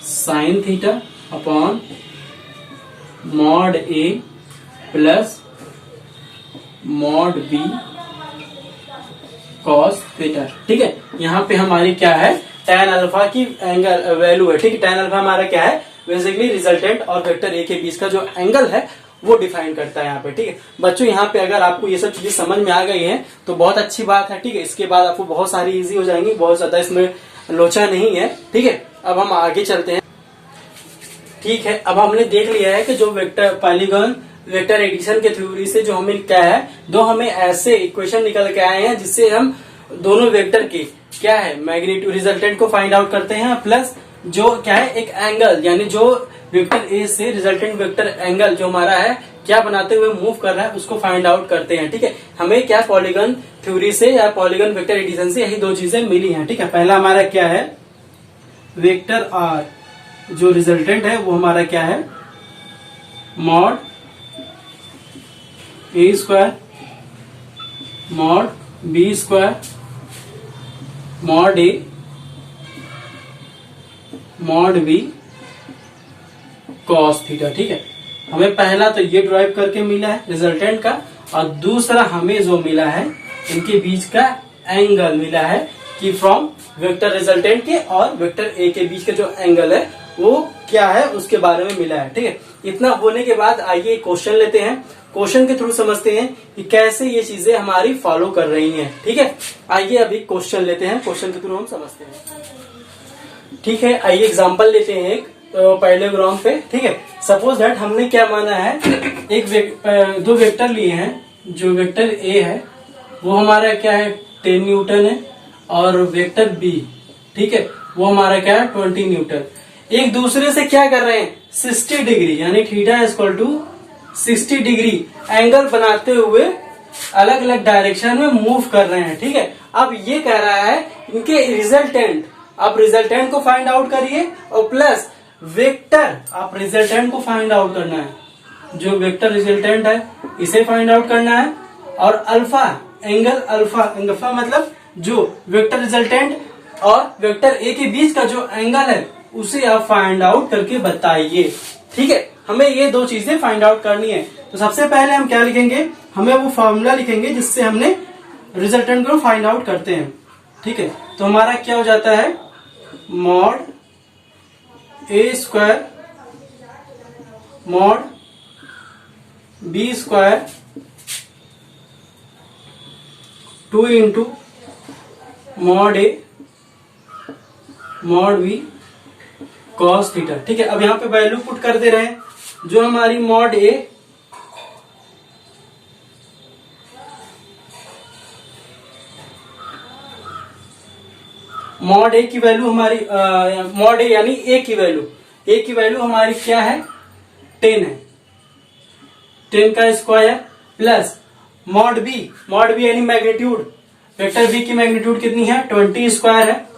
sine theta upon mod a plus mod B cos theta. ठीक है, यहाँ पे हमारी क्या है, tan अल्फा की एंगल वैल्यू है। ठीक है, tan अल्फा हमारा क्या है, बेसिकली रिजल्टेंट और वेक्टर ए के बीच का जो एंगल है वो डिफाइन करता है यहाँ पे। ठीक है बच्चों, यहाँ पे अगर आपको ये सब चीजें समझ में आ गई हैं तो बहुत अच्छी बात है। ठीक है, इसके बाद आपको बहुत सारी इजी हो जाएंगी, बहुत ज्यादा इसमें लोचा नहीं है। ठीक है, अब हम आगे चलते हैं। ठीक है, अब हमने देख लिया है कि जो वेक्टर पॉलीगॉन वेक्टर एडिशन के थ्योरी से जो हमें क्या है, दो हमें ऐसे इक्वेशन निकल के आए हैं जिससे हम दोनों वेक्टर के क्या है मैग्नीट्यूड रिजल्टेंट को फाइंड आउट करते हैं, प्लस जो क्या है, एक एंगल, यानी जो वेक्टर ए से रिजल्टेंट वेक्टर एंगल जो हमारा है क्या बनाते हुए मूव कर रहा है उसको फाइंड आउट करते हैं। ठीक है, हमें क्या पॉलीगन थ्योरी से या पॉलीगन वेक्टर एडिशन से यही दो चीजें मिली हैं। ठीक है, पहला हमारा क्या है, वेक्टर आर जो रिजल्टेंट है वो हमारा क्या है, मॉड ए square mod B square mod ए मॉड बी कॉस थीटा। ठीक है, हमें पहला तो ये ड्राइव करके मिला है रिजल्टेंट का, और दूसरा हमें जो मिला है इनके बीच का एंगल मिला है कि फ्रॉम वेक्टर रिजल्टेंट के और वेक्टर ए के बीच का जो एंगल है वो क्या है उसके बारे में मिला है। ठीक है, इतना होने के बाद आइए क्वेश्चन लेते हैं, क्वेश्चन के थ्रू समझते हैं कि कैसे ये चीजें हमारी फॉलो कर रही हैं। ठीक है, आइए अभी क्वेश्चन लेते हैं, क्वेश्चन के थ्रू हम समझते हैं। ठीक है, आइए एग्जांपल लेते हैं एक पैरेललोग्राम पे। ठीक है, सपोज दैट हमने क्या माना है, दो वेक्टर लिए हैं, जो वेक्टर ए है वो हमारा क्या है 10 न्यूटन है, और वेक्टर बी, ठीक है, वो हमारा क्या है 20 न्यूटन। एक दूसरे से क्या कर रहे हैं 60 डिग्री, यानी theta equal to 60 degree angle बनाते हुए अलग अलग डायरेक्शन में मूव कर रहे हैं। ठीक है, अब ये कह रहा है इनके रिजल्टेंट, आप रिजल्टेंट को फाइंड आउट करिए और प्लस वेक्टर, आप रिजल्टेंट को फाइंड आउट करना है, जो वेक्टर रिजल्टेंट है इसे फाइंड आउट करना है, और अल्फा एंगल, अल्फा मतलब जो वेक्टर रिजल्टेंट और वेक्टर ए के बीच का जो एंगल है उसे आप फाइंड आउट करके बताइए। ठीक है, हमें ये दो चीजें फाइंड आउट करनी है। तो सबसे पहले हम क्या लिखेंगे, हमें वो फॉर्मूला लिखेंगे जिससे हमने रिजल्टेंट को फाइंड आउट करते हैं। ठीक है, तो हमारा क्या हो जाता है, मॉड ए square mod B square 2 into mod ए मॉड बी कॉस थीटा। ठीक है, अब यहाँ पे वैल्यू पुट कर दे रहे हैं, जो हमारी मॉड ए की वैल्यू हमारी मॉड ए यानी ए की वैल्यू हमारी क्या है 10 है, 10 का स्क्वायर प्लस मॉड बी यानी मैग्नीट्यूड, वेक्टर बी की मैग्नीट्यूड कितनी है 20 स्क्वायर है।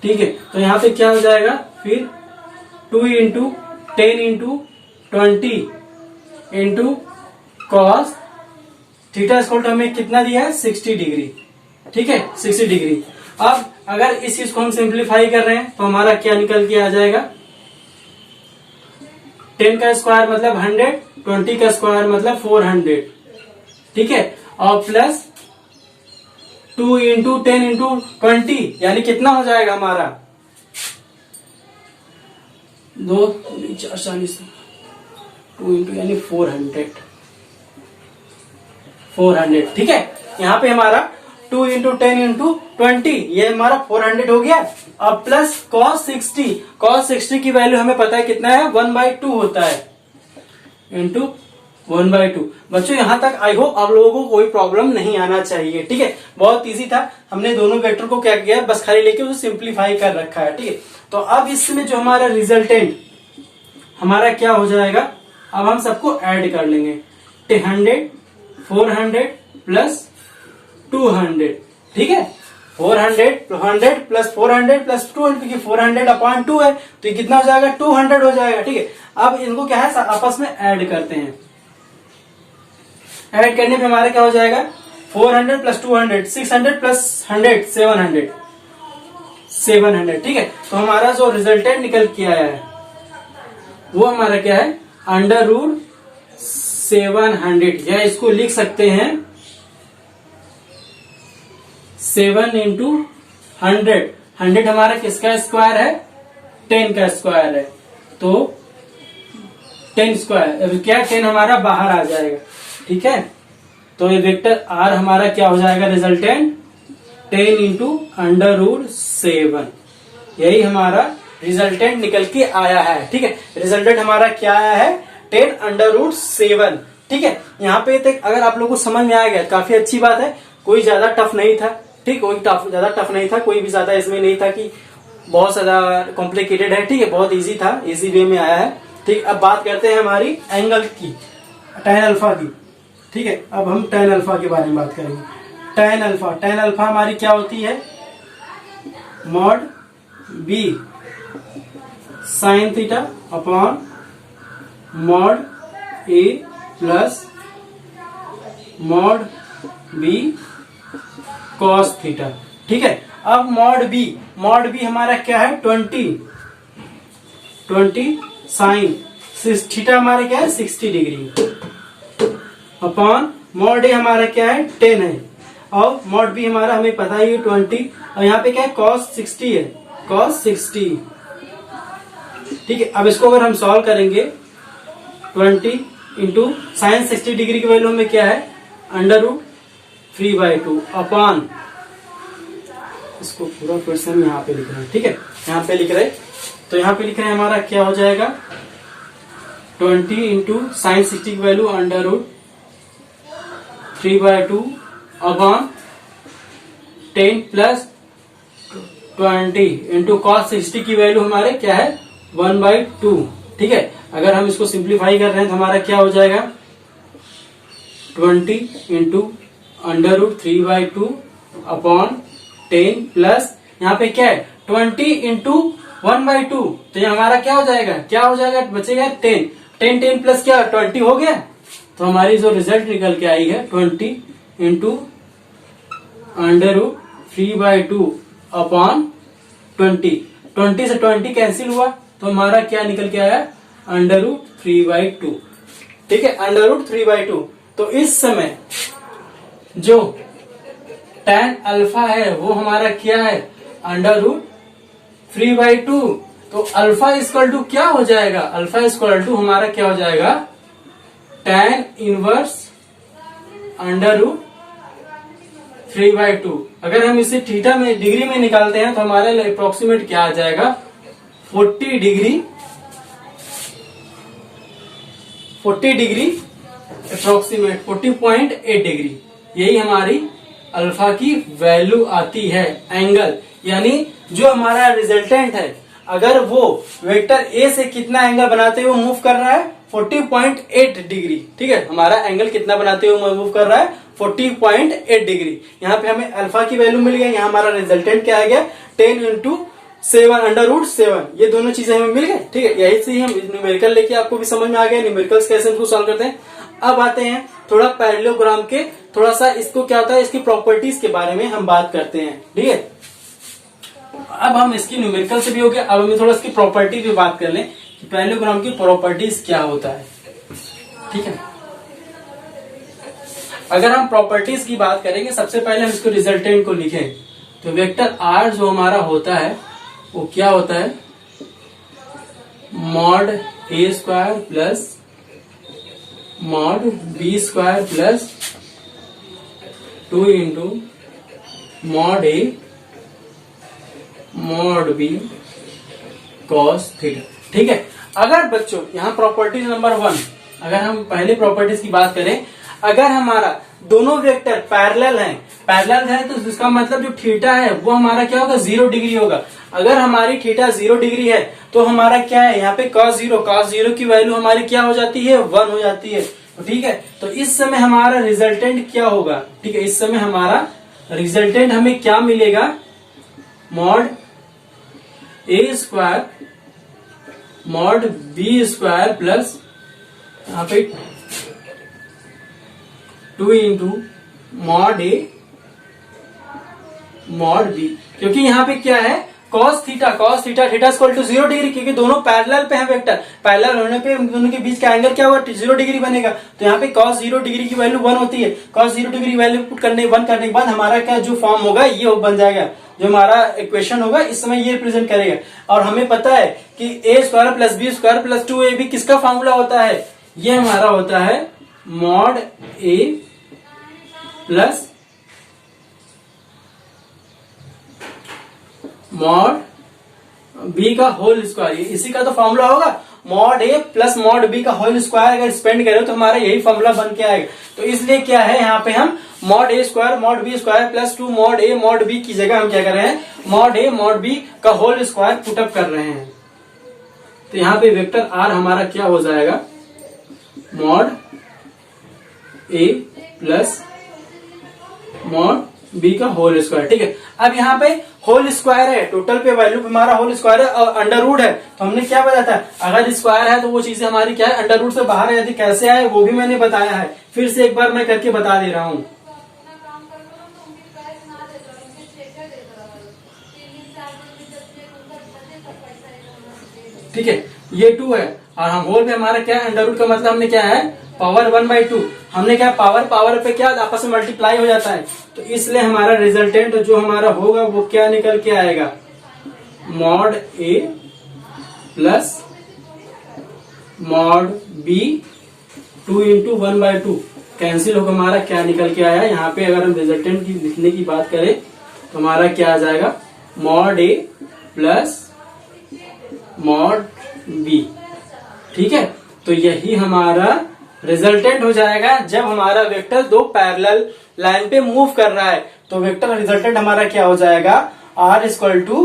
ठीक है, तो यहाँ पे क्या हो जाएगा फिर 2 into 10 into 20 into cos theta equal to हमें कितना दिया है 60 डिग्री। ठीक है, 60 डिग्री। अब अगर इस चीज को हम सिंप्लीफाई कर रहे हैं तो हमारा क्या निकल के आ जाएगा, 10 का स्क्वायर मतलब 100, 20 का स्क्वायर मतलब 400। ठीक है, और प्लस 2 इंटू 10 इंटू 20 यानी कितना हो जाएगा हमारा 240, 2 इंटू यानी 400। ठीक है, यहाँ पे हमारा 2 इंटू 10 इंटू 20 ये हमारा 400 हो गया। अब प्लस cos 60 की वैल्यू हमें पता है कितना है 1/2 होता है, इंटू 1/2। बच्चों यहाँ तक आई होप आप लोगों को कोई प्रॉब्लम नहीं आना चाहिए। ठीक है, बहुत इजी था, हमने दोनों वेक्टर को क्या किया बस खाली लेके उसे सिंप्लीफाई कर रखा है। ठीक है, तो अब इसमें जो हमारा रिजल्टेंट हमारा क्या हो जाएगा, अब हम सबको ऐड कर लेंगे 100 400 प्लस 200। ठीक है, 400 प्लस 400 प्लस 200 क्योंकि 400/2 है तो ये कितना हो जाएगा 200 हो जाएगा। ठीक है, अब इनको क्या है आपस में ऐड करते हैं, ऐड करने पे हमारा क्या हो जाएगा 400 प्लस 200 600 प्लस 100 700। ठीक है, तो हमारा जो रिजल्टेंट निकल के आया है वो हमारा क्या है √700, या इसको लिख सकते हैं 7 इंटू 100 हमारा किसका स्क्वायर है 10 का स्क्वायर है, तो 10 स्क्वायर क्या 10 हमारा बाहर आ जाएगा। ठीक है, तो ये वेक्टर आर हमारा क्या हो जाएगा रिजल्टेंट 10 इंटू √7, यही हमारा रिजल्टेंट निकल के आया है। ठीक है, रिजल्टेंट हमारा क्या आया है 10 √7। ठीक है, यहाँ पे तक अगर आप लोगों को समझ में आ गया काफी अच्छी बात है, कोई ज्यादा टफ नहीं था। ठीक, कोई ज्यादा टफ नहीं था, कोई भी ज्यादा इसमें नहीं था कि बहुत ज्यादा कॉम्प्लिकेटेड है, ठीक है, बहुत इजी था, इजी वे में आया है। ठीक, अब बात करते हैं हमारी एंगल की, tan अल्फा की। ठीक है, अब हम tan अल्फा के बारे में बात करेंगे। tan अल्फा हमारी क्या होती है, mod B sine theta upon mod a plus mod B cos theta. ठीक है, अब मॉड बी हमारा क्या है, 20 साइन थीटा हमारा क्या है 60 डिग्री अपॉन मॉड ए हमारा क्या है 10 है, और मॉड बी हमारा हमें पता ही है 20, और यहाँ पे क्या है कॉस 60 है, कॉस 60। ठीक है, अब इसको अगर हम सॉल्व करेंगे 20 इंटू साइन 60 डिग्री की वैल्यू में क्या है √3/2 अपॉन, इसको पूरा फिर से हम यहाँ पे लिख रहे हैं। ठीक है, यहाँ पे लिख रहे हैं, तो यहाँ पे लिख रहे हैं हमारा क्या हो जाएगा 20 इंटू साइन 60 की value √3/2 upon 10 plus 20 into cos 60 की वैल्यू हमारे क्या है 1/2। ठीक है, अगर हम इसको सिंप्लीफाई कर रहे हैं तो हमारा क्या हो जाएगा 20 इंटू √3/2 अपॉन 10 प्लस यहाँ पे क्या है 20 इंटू 1/2, तो ये हमारा क्या हो जाएगा, बचेगा 10 प्लस क्या 20 हो गया, तो हमारी जो रिजल्ट निकल के आई है 20 इंटू √3/2 अपॉन 20 से 20 कैंसिल हुआ, तो हमारा क्या निकल के आया √3/2। ठीक है, √3/2। तो इस समय जो tan अल्फा है वो हमारा क्या है √3/2, तो अल्फा इक्वल टू क्या हो जाएगा, अल्फा इक्वल टू हमारा क्या हो जाएगा tan इनवर्स √3/2। अगर हम इसे थीटा में डिग्री में निकालते हैं तो हमारे लिए अप्रोक्सीमेट क्या आ जाएगा 40 डिग्री अप्रोक्सीमेट 40.8 डिग्री, यही हमारी अल्फा की वैल्यू आती है एंगल। यानी जो हमारा रिजल्टेंट है, अगर वो वेक्टर ए से कितना एंगल बनाते हुए मूव कर रहा है 40.8 डिग्री। ठीक है, हमारा एंगल कितना बनाते हुए मूव कर रहा है 40.8 डिग्री। यहाँ पे हमें अल्फा की वैल्यू मिल गई, यहाँ हमारा रिजल्टेंट क्या आ गया 10 इंटू 7 √7, ये दोनों चीजें हमें मिल गई। ठीक है, यही से हम न्यूमेरिकल लेके आपको भी समझ में आ गया न्यूमेरिकल्स कैसे इसको सॉल्व करते हैं। अब आते हैं थोड़ा पैरेललोग्राम के, थोड़ा सा इसको क्या होता है इसकी प्रॉपर्टीज के बारे में हम बात करते हैं। ठीक है, अब हम इसकी न्यूमेरिकल से भी हो गया, अब हम थोड़ा इसकी प्रॉपर्टी भी बात कर लें कि पैरेललोग्राम की प्रॉपर्टीज क्या होता है। ठीक है, अगर हम प्रॉपर्टीज की बात करेंगे, सबसे पहले हम इसको रिजल्टेंट को लिखें तो वेक्टर आर जो हमारा होता है वो क्या होता है मॉड ए square plus mod B square plus 2 into mod ए मॉड बी कॉस थीटा। ठीक है, अगर बच्चों यहाँ प्रॉपर्टीज नंबर 1, अगर हम पहले प्रॉपर्टीज की बात करें, अगर हमारा दोनों वेक्टर पैरेलल है तो इसका मतलब जो थीटा है वो हमारा क्या होगा 0 डिग्री होगा। अगर हमारी थीटा 0 डिग्री है तो हमारा क्या है यहाँ पे cos 0 की वैल्यू हमारी क्या हो जाती है 1 हो जाती है। तो ठीक है, तो इस समय हमारा रिजल्टेंट क्या होगा, ठीक है, इस समय हमारा रिजल्टेंट हमें क्या मिलेगा मॉड ए square mod B square plus यहाँ पे 2 इंटू मॉड ए मॉड बी, क्योंकि यहाँ पे क्या है cos theta equal to 0 degree, क्योंकि दोनों पैरेलल पे हैं वेक्टर, पैरेलल होने पे दोनों के बीच का एंगल क्या होगा 0 डिग्री बनेगा। तो यहाँ पे cos 0 डिग्री की वैल्यू 1 होती है, cos 0 डिग्री वैल्यू पुट करने 1 करने के बाद हमारा क्या जो फॉर्म होगा ये बन जाएगा, जो हमारा इक्वेशन होगा इस समय ये रिप्रेजेंट करेगा। और हमें पता है कि a square plus B square plus 2ab किसका फॉर्मूला होता है, ये हमारा होता है mod a plus mod B का होल स्क्वायर, इसी का तो फॉर्मूला होगा mod a plus mod B का होल स्क्वायर। अगर स्पेंड करें तो हमारा यही फॉर्मूला बन के आएगा। तो इसलिए क्या है यहाँ पे हम मॉड ए square mod B square plus 2 mod ए मॉड बी की जगह हम क्या कर रहे हैं, मॉड ए मॉड बी का होल स्क्वायर पुटअप कर रहे हैं। तो यहाँ पे वेक्टर आर हमारा क्या हो जाएगा, mod a plus mod B का होल स्क्वायर। ठीक है, अब यहाँ पे होल स्क्वायर है, टोटल पे वैल्यू हमारा होल स्क्वायर है और अंडर रूट है। तो हमने क्या बताया था, अगर स्क्वायर है तो वो चीजें हमारी क्या है, अंडर रूट से बाहर आ जाती। कैसे आए वो भी मैंने बताया है, फिर से एक बार मैं करके बता दे रहा हूँ। ठीक है, ये 2 है और हम होल पे हमारा क्या है, अंडर रूट का मतलब हमने क्या है, पावर 1/2। हमने क्या, पावर पे क्या आपस में मल्टीप्लाई हो जाता है। तो इसलिए हमारा रिजल्टेंट जो हमारा होगा वो क्या निकल के आएगा, mod a plus mod B 2 × 1/2 cancel होकर हमारा क्या निकल के आया। यहाँ पे अगर हम रिजल्टेंट की लिखने की बात करें तो हमारा क्या आ जाएगा, mod a plus mod B. ठीक है, तो यही हमारा रिजल्टेंट हो जाएगा जब हमारा वेक्टर दो पैरेलल लाइन पे मूव कर रहा है। तो वेक्टर रिजल्टेंट हमारा क्या हो जाएगा, R equal to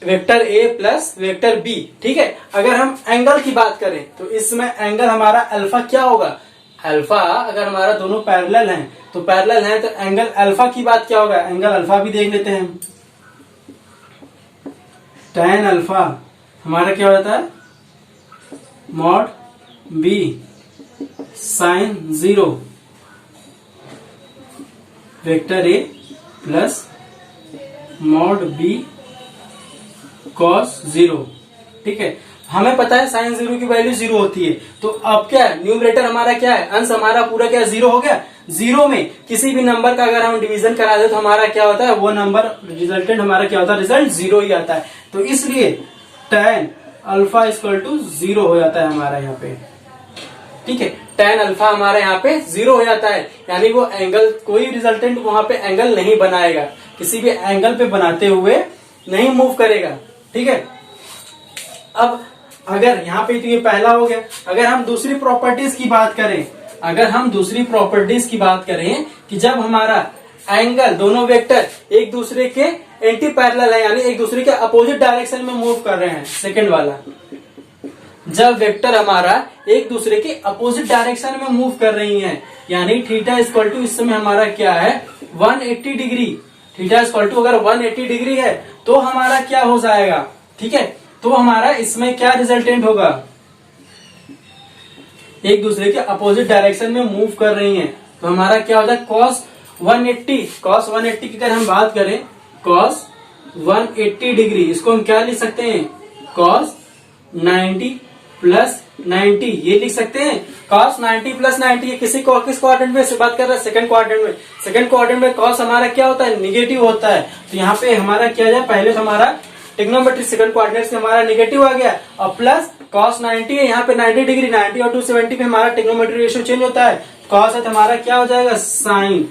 vector A plus vector B. ठीक है, अगर हम एंगल की बात करें तो इसमें एंगल हमारा अल्फा क्या होगा, अल्फा अगर हमारा दोनों पैरेलल हैं तो पैरेलल हैं तो एंगल अल्फा की बात क्या होगा, एंगल अल्फा भी देख लेते हैं। tan अल्फा हमारा क्या होता है, mod B sine 0 vector A plus mod B cos 0। ठीक है, हमें पता है साइन 0 की वैल्यू 0 होती है। तो अब क्या है, न्यूमरेटर हमारा क्या है, अंश हमारा पूरा क्या 0 हो गया। 0 में किसी भी नंबर का अगर हम डिवीजन करा दे तो हमारा क्या होता है, वो नंबर रिजल्टेंट हमारा क्या होता है, रिजल्ट 0 ही आता है। तो इसलिए tan अल्फा इक्वल टू 0 हो जाता है हमारा यहाँ पे। ठीक है, tan अल्फा हमारा यहाँ पे 0 हो जाता है, यानी वो एंगल कोई रिजल्टेंट वहां पे एंगल नहीं बनाएगा, किसी भी एंगल पे बनाते हुए नहीं मूव करेगा। ठीक है, अब अगर यहाँ पे तो ये पहला हो गया। अगर हम दूसरी प्रॉपर्टीज की बात करें, अगर हम दूसरी प्रॉपर्टीज की बात करें कि जब हमारा एंगल दोनों वेक्टर एक दूसरे के एंटी पैरेलल है, यानी एक दूसरे के अपोजिट डायरेक्शन में मूव कर रहे हैं। सेकंड वाला, जब वेक्टर हमारा एक दूसरे के अपोजिट डायरेक्शन में मूव कर रही हैं, यानी थीटा इक्वल टू इस समय हमारा क्या है 180 डिग्री। थीटा इक्वल टू अगर 180 डिग्री है तो हमारा क्या हो जाएगा, ठीक है, तो हमारा इसमें क्या रिजल्टेंट होगा, एक दूसरे के अपोजिट डायरेक्शन में मूव कर रही हैं तो हमारा क्या होता है cos 180 की अगर हम बात करें cos 180 डिग्री, इसको हम क्या लिख सकते हैं cos 90 प्लस 90, ये लिख सकते हैं cos 90 प्लस 90। किस क्वाड्रेंट में से बात कर रहा है, सेकंड क्वाड्रेंट में। सेकंड क्वाड्रेंट में cos हमारा क्या होता है, निगेटिव होता है। तो यहाँ पे हमारा क्या जाए, पहले तो हमारा ट्रिग्नोमेट्री सेकंड क्वाड्रेंट से हमारा निगेटिव आ गया और प्लस cos 90 है, यहाँ पे 90 डिग्री, 90 और 270 पे हमारा ट्रिग्नोमेट्री रेशियो चेंज होता है। cos है तो हमारा क्या हो जाएगा साइन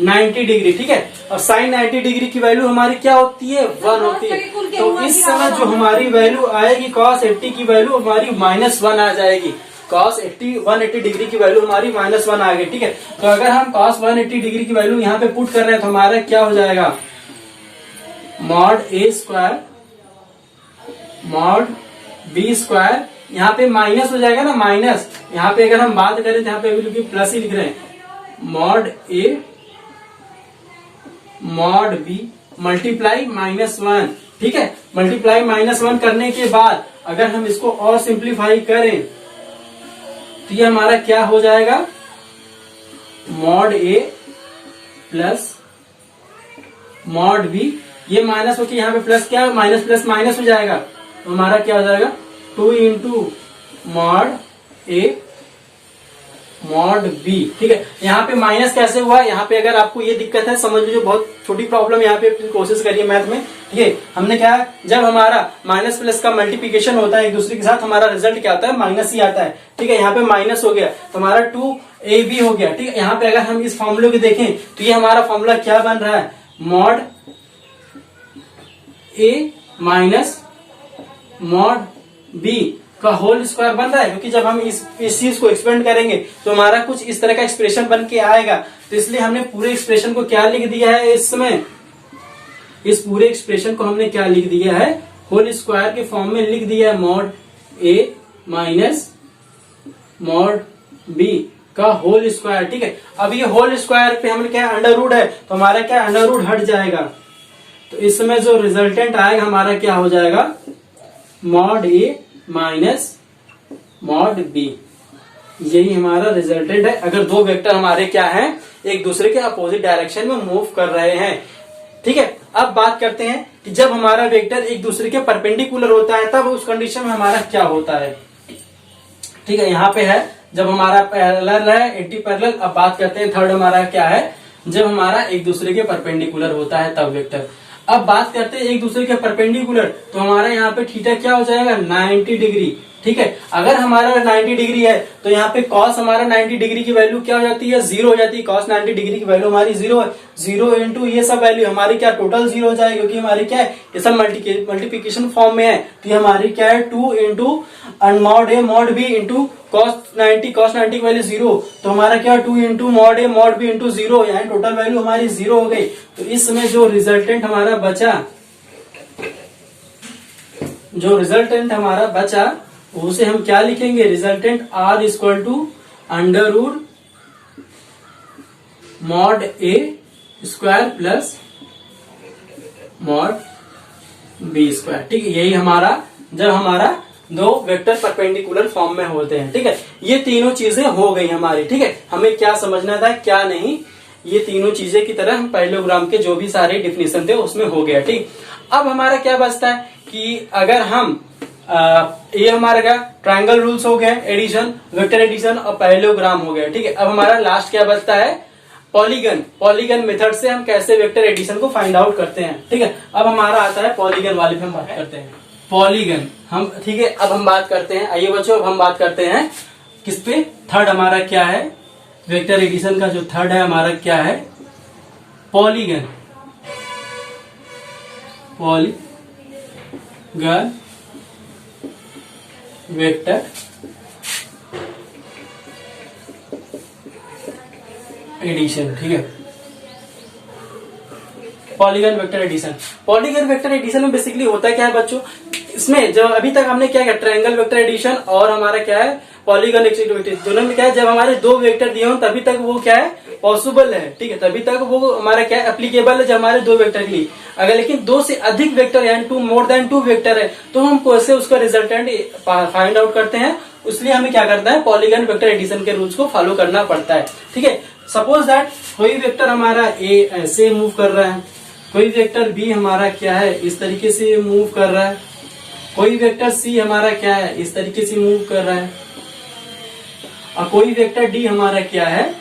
90 डिग्री। ठीक है, और साइन 90 डिग्री की वैल्यू हमारी क्या होती है 1 होती है। तो इस समय जो हमारी वैल्यू आएगी cos 80 की वैल्यू हमारी -1 आ जाएगी। cos 180 डिग्री की वैल्यू हमारी -1 आ गई। ठीक है, तो अगर हम cos 180 डिग्री की वैल्यू यहाँ पे पुट कर रहे हैं तो हमारा क्या हो जाएगा मॉड ए स्क्वायर मॉड बी स्क्वायर, यहाँ पे माइनस हो जाएगा ना, माइनस। यहाँ पे अगर हम बात करें तो यहाँ पे प्लस ही लिख रहे हैं, मॉड ए मॉड बी मल्टीप्लाई -1। ठीक है, मल्टीप्लाई -1 करने के बाद अगर हम इसको और सिंप्लीफाई करें तो ये हमारा क्या हो जाएगा mod a plus mod B, ये माइनस होकर यहाँ पे प्लस क्या है, माइनस प्लस माइनस हो जाएगा तो हमारा क्या हो जाएगा 2 × मॉड ए मॉड बी। ठीक है, यहाँ पे माइनस कैसे हुआ, यहाँ पे अगर आपको ये दिक्कत है समझ लीजिए, बहुत छोटी प्रॉब्लम यहाँ पे कोशिश करिए मैथ में। ठीक है, हमने क्या है, जब हमारा माइनस प्लस का मल्टीप्लिकेशन होता है एक दूसरे के साथ, हमारा रिजल्ट क्या आता है माइनस ही आता है। ठीक है, यहाँ पे माइनस हो गया तो हमारा 2ab हो गया। ठीक है, यहाँ पे अगर हम इस फॉर्मूले को देखें तो ये हमारा फॉर्मूला क्या बन रहा है, मॉड ए माइनस मॉड बी का होल स्क्वायर बन रहा है, क्योंकि जब हम इस चीज को एक्सपेंड करेंगे तो हमारा कुछ इस तरह का एक्सप्रेशन बन के आएगा। तो इसलिए हमने पूरे एक्सप्रेशन को क्या लिख दिया है, इसमें इस पूरे एक्सप्रेशन को हमने क्या लिख दिया है, होल स्क्वायर के फॉर्म में लिख दिया है, मॉड ए माइनस मॉड बी का होल स्क्वायर। ठीक है, अब ये होल स्क्वायर पे हमने क्या अंडर रूट है, तो हमारा क्या अंडर रूट हट जाएगा, तो इसमें जो रिजल्टेंट आएगा हमारा क्या हो जाएगा, मॉड ए माइनस मॉड बी। यही हमारा रिजल्टेंट है अगर दो वेक्टर हमारे क्या हैं, एक दूसरे के अपोजिट डायरेक्शन में मूव कर रहे हैं। ठीक है, अब बात करते हैं कि जब हमारा वेक्टर एक दूसरे के परपेंडिकुलर होता है तब उस कंडीशन में हमारा क्या होता है। ठीक है, यहाँ पे है जब हमारा पैरेलल है, एंटी पैरेलल। अब बात करते हैं थर्ड हमारा क्या है, जब हमारा एक दूसरे के परपेंडिकुलर होता है तब वेक्टर। अब बात करते हैं एक दूसरे के परपेंडिकुलर, तो हमारा यहाँ पे थीटा क्या हो जाएगा, 90 डिग्री। ठीक है, अगर हमारा 90 डिग्री है तो यहाँ पे कॉस हमारा 90 डिग्री की वैल्यू क्या हो जाती है, 0 हो जाती है। कॉस 90 डिग्री की वैल्यू हमारी 0 है। 0 इंटू ये सब वैल्यू हमारी क्या टोटल 0 हो जाएगी, क्योंकि हमारी क्या है, ये सब मल्टीप्लीकेशन फॉर्म में है। तो ये हमारी क्या है, 2 इंटू मॉड ए मॉड बी इंटू कॉस 90 की वैल्यू 0, तो हमारा क्या 2 इंटू मॉड ए मॉड बी इंटू 0, यहाँ टोटल वैल्यू हमारी 0 हो गई। तो इसमें जो रिजल्टेंट हमारा बचा उसे हम क्या लिखेंगे, resultant R equal to under root mod A square plus mod B square. ठीक है, यही हमारा जब हमारा दो वेक्टर परपेंडिकुलर फॉर्म में होते हैं। ठीक है, ये तीनों चीजें हो गई हमारी। ठीक है, हमें क्या समझना था क्या नहीं, ये तीनों चीजें की तरह हम पैरेललोग्राम के जो भी सारे डिफिनेशन थे उसमें हो गया। ठीक, अब हमारा क्या बचता है कि अगर हम ये हमारा क्या ट्रायंगल रूल्स हो गया, एडिशन, वेक्टर एडिशन और पैरेललोग्राम हो गया। ठीक है, अब हमारा लास्ट क्या बचता है, पॉलीगन मेथड से हम कैसे वेक्टर एडिशन को फाइंड आउट करते हैं। ठीक है, अब हमारा आता है पॉलीगन वाले पे हम बात करते हैं। पॉलीगन हम, ठीक है, अब हम बात करते हैं, आइए बच्चों अब हम बात करते हैं किस पे, थर्ड हमारा क्या है, वेक्टर एडिशन का जो थर्ड है हमारा क्या है, पॉलीगन वेक्टर एडिशन। ठीक है, पॉलीगन वेक्टर एडिशन में बेसिकली होता है क्या है बच्चों, इसमें जब अभी तक हमने क्या किया, ट्रायंगल वेक्टर एडिशन और हमारा क्या है पॉलीगन वेक्टर एडिशन, दोनों में क्या है, जब हमारे दो वेक्टर दिए हो तभी तक वो क्या है पॉसिबल है। ठीक है, तभी तक वो हमारा क्या है एप्लीकेबल है जब हमारे दो वेक्टर के लिए। अगर लेकिन दो से अधिक वेक्टर यानी मोर देन 2 वेक्टर है तो हम कैसे उसका रिजल्टेंट फाइंड आउट करते हैं, इसलिए हमें क्या करना है, पॉलीगन वेक्टर एडिशन के रूल्स को फॉलो करना पड़ता है। ठीक है, सपोज दैट कोई वेक्टर हमारा ए ऐसे मूव कर रहा है, कोई वेक्टर बी हमारा क्या है इस तरीके से मूव कर रहा है, कोई वेक्टर सी हमारा क्या है इस तरीके से मूव कर रहा है, और कोई वेक्टर डी हमारा क्या है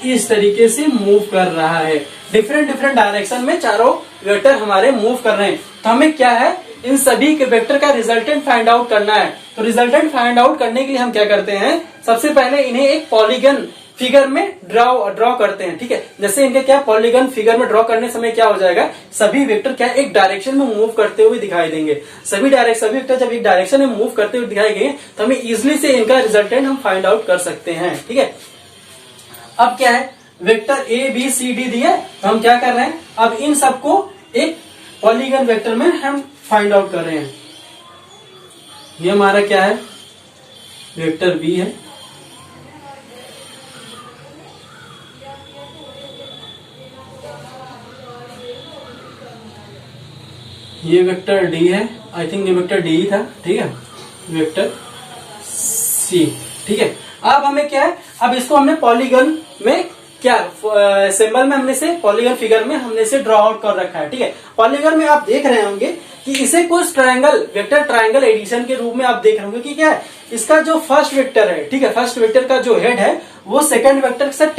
इस तरीके से मूव कर रहा है। डिफरेंट डायरेक्शन में चारों वेक्टर हमारे मूव कर रहे हैं। तो हमें क्या है, इन सभी के वेक्टर का रिजल्टेंट फाइंड आउट करना है। तो रिजल्टेंट फाइंड आउट करने के लिए हम क्या करते हैं, सबसे पहले इन्हें एक पॉलीगन फिगर में ड्रॉ करते हैं। ठीक है, जैसे इनके क्या पॉलीगन फिगर में ड्रॉ करने समय क्या हो जाएगा, सभी वेक्टर क्या एक डायरेक्शन में मूव करते हुए दिखाई देंगे। सभी वेक्टर जब एक डायरेक्शन में मूव करते हुए दिखाई गए तो हमें इजिली से इनका रिजल्टेंट हम फाइंड आउट कर सकते हैं। ठीक है, अब क्या है, vector A B C D दिए तो हम क्या कर रहे हैं, अब इन सबको एक पॉलीगन वेक्टर में हम फाइंड आउट कर रहे हैं। ये हमारा क्या है, वेक्टर बी है, ये वेक्टर डी है, आई थिंक ये वेक्टर डी था। ठीक है, वेक्टर सी। ठीक है, अब हमें क्या है, अब इसको हमने पॉलीगन में क्या सिंबल में हमने से पॉलीगन फिगर में हमने से ड्रॉ आउट कर रखा है। ठीक है, पॉलीगन में आप देख रहे होंगे कि इसे कुछ वेक्टर ट्रायंगल एडिशन के रूप में आप देख रहे होंगे कि क्या है, इसका जो फर्स्ट वेक्टर है, ठीक है, फर्स्ट वेक्टर का जो हेड है वो सेकंड वेक्टर के साथ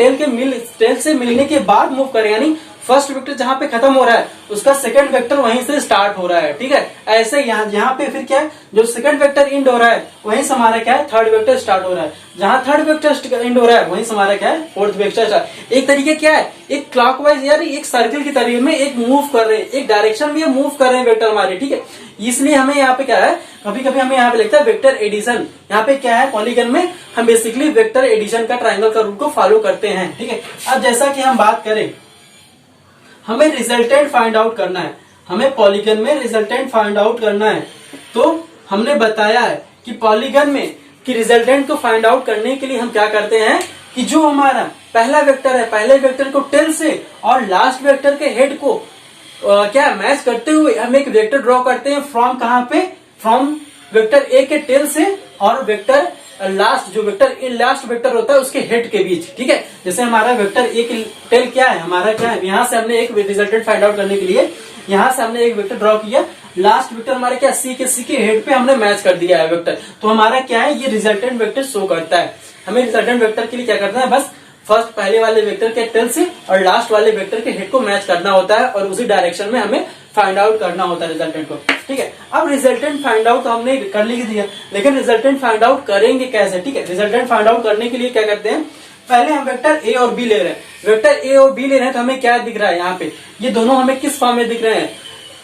टेल से मिलने के बाद मूव करेगा, यानी फर्स्ट वेक्टर जहां पे खत्म हो रहा है उसका सेकंड वेक्टर वहीं से स्टार्ट हो रहा है, ठीक है। ऐसे यहाँ पे फिर क्या है, जो सेकंड वेक्टर एंड हो रहा है वहीं से हमारा क्या है, थर्ड वेक्टर स्टार्ट हो रहा है। जहां थर्ड वेक्टर एंड हो रहा है वहीं से हमारा क्या है, फोर्थ वेक्टर स्टार्ट। एक तरीके क्या है, एक क्लॉकवाइज यार एक सर्कल की तरह में एक मूव कर रहे हैं, एक डायरेक्शन में मूव कर रहे हैं वेक्टर हमारे, ठीक है। इसलिए हमें यहाँ पे क्या है, कभी कभी हमें यहाँ पे लगता है वेक्टर एडिशन। यहाँ पे क्या है, पॉलीगन में हम बेसिकली वेक्टर एडिशन का ट्राइंगल का रूल को फॉलो करते हैं, ठीक है। अब जैसा कि हम बात करें, हमें रिजल्टेंट फाइंड आउट करना है, हमें पॉलीगन में रिजल्टेंट फाइंड आउट करना है। तो हमने बताया है कि पॉलीगन में कि रिजल्टेंट को फाइंड आउट करने के लिए हम क्या करते हैं कि जो हमारा पहला वेक्टर है, पहले वेक्टर को टेल से और लास्ट वेक्टर के हेड को क्या मैच करते हुए हम एक वेक्टर ड्रॉ करते हैं। फ्रॉम कहां पे, फ्रॉम वेक्टर ए के टेल से और वेक्टर लास्ट जो वेक्टर लास्ट वेक्टर होता है उसके हेड के बीच, ठीक है। जैसे हमारा वेक्टर ए की टेल क्या है, हमारा क्या है, यहाँ से हमने एक रिजल्टेंट फाइंड आउट करने के लिए यहाँ से हमने एक वेक्टर ड्रॉ किया, लास्ट वेक्टर हमारे क्या सी के हेड पे हमने मैच कर दिया है वेक्टर। तो हमारा क्या है, ये रिजल्टेंट वेक्टर शो करता है। हमें रिजल्टेंट वेक्टर के लिए क्या करना है, बस फर्स्ट पहले वाले वेक्टर के टेल से और लास्ट वाले वेक्टर के हेड को मैच करना होता है और उसी डायरेक्शन में हमें फाइंड आउट करना होता है रिजल्टेंट को, ठीक है। अब रिजल्टेंट फाइंड आउट हमने कर लिख दिया, लेकिन रिजल्टेंट फाइंड आउट करेंगे कैसे, ठीक है। रिजल्टेंट फाइंड आउट करने के लिए क्या करते हैं, पहले हम वेक्टर ए और बी ले रहे हैं। वेक्टर ए और बी ले रहे हैं तो हमें क्या दिख रहा है, यहाँ पे ये दोनों हमें किस फॉर्म में दिख रहे हैं,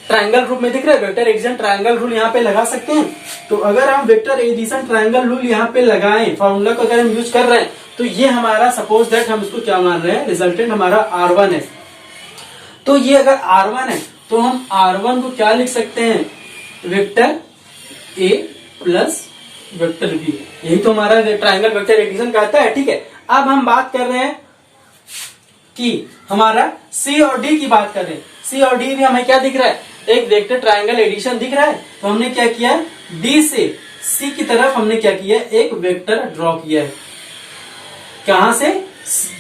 ट्रायंगल रूप में दिख रहा है। वेक्टर एडिशन ट्रायंगल रूल यहाँ पे लगा सकते हैं। तो अगर हम वेक्टर एडिशन ट्रायंगल रूल यहाँ पे लगाएं, फॉर्मूला को अगर हम यूज कर रहे हैं, तो ये हमारा सपोज दैट हम इसको क्या मान रहे हैं, रिजल्टेंट हमारा R1 है। तो ये अगर R1 है तो हम R1 को क्या लिख सकते हैं, vector A plus vector B। यही तो हमारा ट्रायंगल वेक्टर एडिशन कहता है, ठीक है। अब हम बात कर रहे हैं कि हमारा C और D की बात कर रहे हैं। C और D भी हमें क्या दिख रहा है, एक वेक्टर ट्रायंगल एडिशन दिख रहा है। तो हमने क्या किया, D से C की तरफ हमने क्या किया, एक वेक्टर ड्रॉ किया है। कहां से,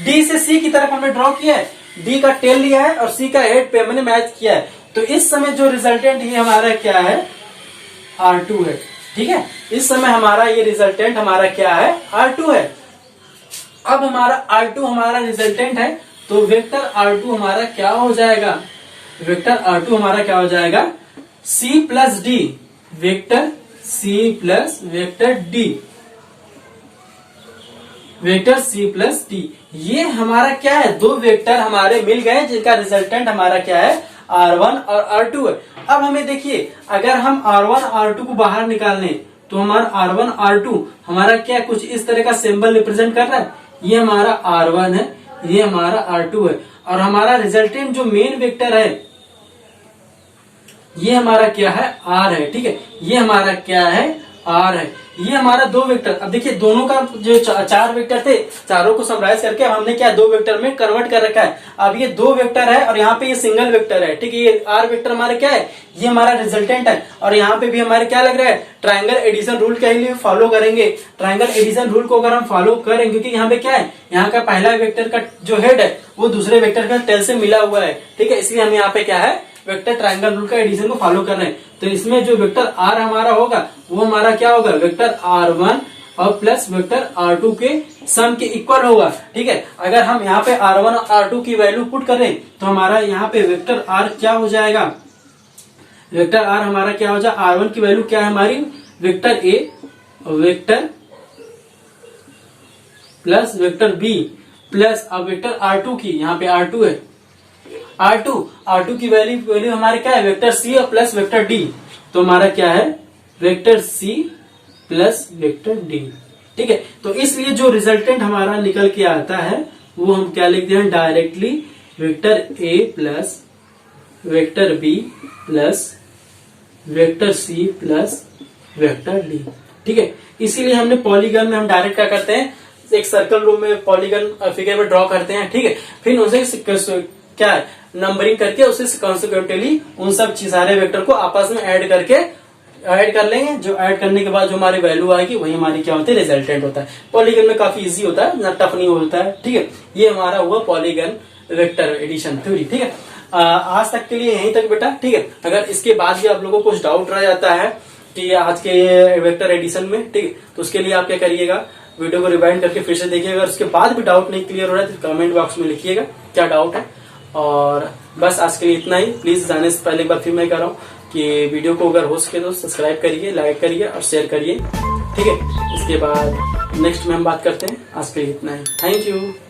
D से C की तरफ हमने ड्रॉ किया है, D का टेल लिया है और C का हेड पे हमने मैच किया है। तो इस समय जो रिजल्टेंट ये हमारा क्या है, R2 है, ठीक है। इस समय हमारा ये रिजल्टेंट हमारा क्या है, R2 है। अब हमारा R2 हमारा रिजल्टेंट है, तो वेक्टर R2 हमारा क्या हो जाएगा, वेक्टर R2 हमारा क्या हो जाएगा, C plus D, vector C plus vector D, vector C plus D। ये हमारा क्या है, दो वेक्टर हमारे मिल गए जिनका रिजल्टेंट हमारा क्या है, R1 और R2 है। अब हमें देखिए, अगर हम R1 R2 को बाहर निकाल लें तो हमारा R1 R2 हमारा क्या कुछ इस तरह का सिंबल रिप्रेजेंट कर रहा है। ये हमारा R1 है, ये हमारा R2 है, और हमारा रिजल्टेंट जो मेन वेक्टर है ये हमारा क्या है, R है, ठीक है। ये हमारा क्या है, R है। ये हमारा दो वेक्टर, अब देखिए दोनों का जो चार वेक्टर थे, चारों को समराइज करके हमने क्या दो वेक्टर में कन्वर्ट कर रखा है। अब ये दो वेक्टर है और यहाँ पे ये सिंगल वेक्टर है, ठीक है। ये R वेक्टर हमारा क्या है, ये हमारा रिजल्टेंट है। और यहाँ पे भी हमारे क्या लग रहा है, ट्रायंगल एडिशन रूल के लिए फॉलो करेंगे। ट्रायंगल एडिशन रूल को अगर हम फॉलो करें, क्योंकि यहाँ पे क्या है, यहाँ का पहला वेक्टर का जो हेड है वो दूसरे वेक्टर का टेल से मिला हुआ है, ठीक है। इसलिए हम यहाँ पे क्या है, वेक्टर ट्रायंगल रूल का एडिशन को फॉलो कर रहे हैं। तो इसमें जो वेक्टर R हमारा होगा वो हमारा क्या होगा, वेक्टर R1 और प्लस वेक्टर R2 के सम के इक्वल होगा, ठीक है। अगर हम यहाँ पे R1 और R2 की वैल्यू पुट करें तो हमारा यहाँ पे वेक्टर R क्या हो जाएगा, वेक्टर R हमारा क्या हो जाएगा, R1 की वैल्यू क्या है हमारी, वेक्टर A और vector plus vector B plus अब वेक्टर R2 की, यहाँ पे R2 है, R2 की वैल्यू हमारे क्या है, वेक्टर C और प्लस वेक्टर D। तो हमारा क्या है, vector C plus vector D, ठीक है। तो इसलिए जो रिजल्टेंट हमारा निकल के आता है वो हम क्या लिखते हैं, directly vector A plus vector B plus vector C plus vector D, ठीक है। इसीलिए हमने पॉलीगन में हम डायरेक्ट क्या करते हैं, एक सर्कल रूप में पॉलीगन फिगर में ड्रॉ करते हैं, ठीक है। फिर उसे क्या है, नंबरिंग करके उसे कॉन्सिक्वेंटली उन सब सारे वेक्टर को आपस में ऐड कर लेंगे। जो ऐड करने के बाद जो हमारी वैल्यू आएगी वही हमारी क्या होती है, रिजल्टेंट होता है। पॉलीगन में काफी इजी होता है, ना टफ नहीं होता है, ठीक है। ये हमारा हुआ पॉलीगन वेक्टर एडिशन थ्योरी, ठीक है। आज तक के लिए यहीं तक बेटा, ठीक है। अगर इसके बाद भी आप लोगों को कुछ डाउट रह जाता है कि आज के वेक्टर एडिशन में, ठीक है, तो उसके लिए आप क्या करिएगा, वीडियो को रिवाइंड करके फिर से देखिएगा। उसके बाद भी डाउट नहीं क्लियर हो रहा है तो कमेंट बॉक्स में लिखिएगा क्या डाउट है। और बस आज के लिए इतना ही। प्लीज जाने से पहले एक बार फिर मैं कह रहा हूँ कि वीडियो को अगर हो सके तो सब्सक्राइब करिए, लाइक करिए और शेयर करिए, ठीक है। इसके बाद नेक्स्ट में हम बात करते हैं। आज के लिए इतना ही। Thank you.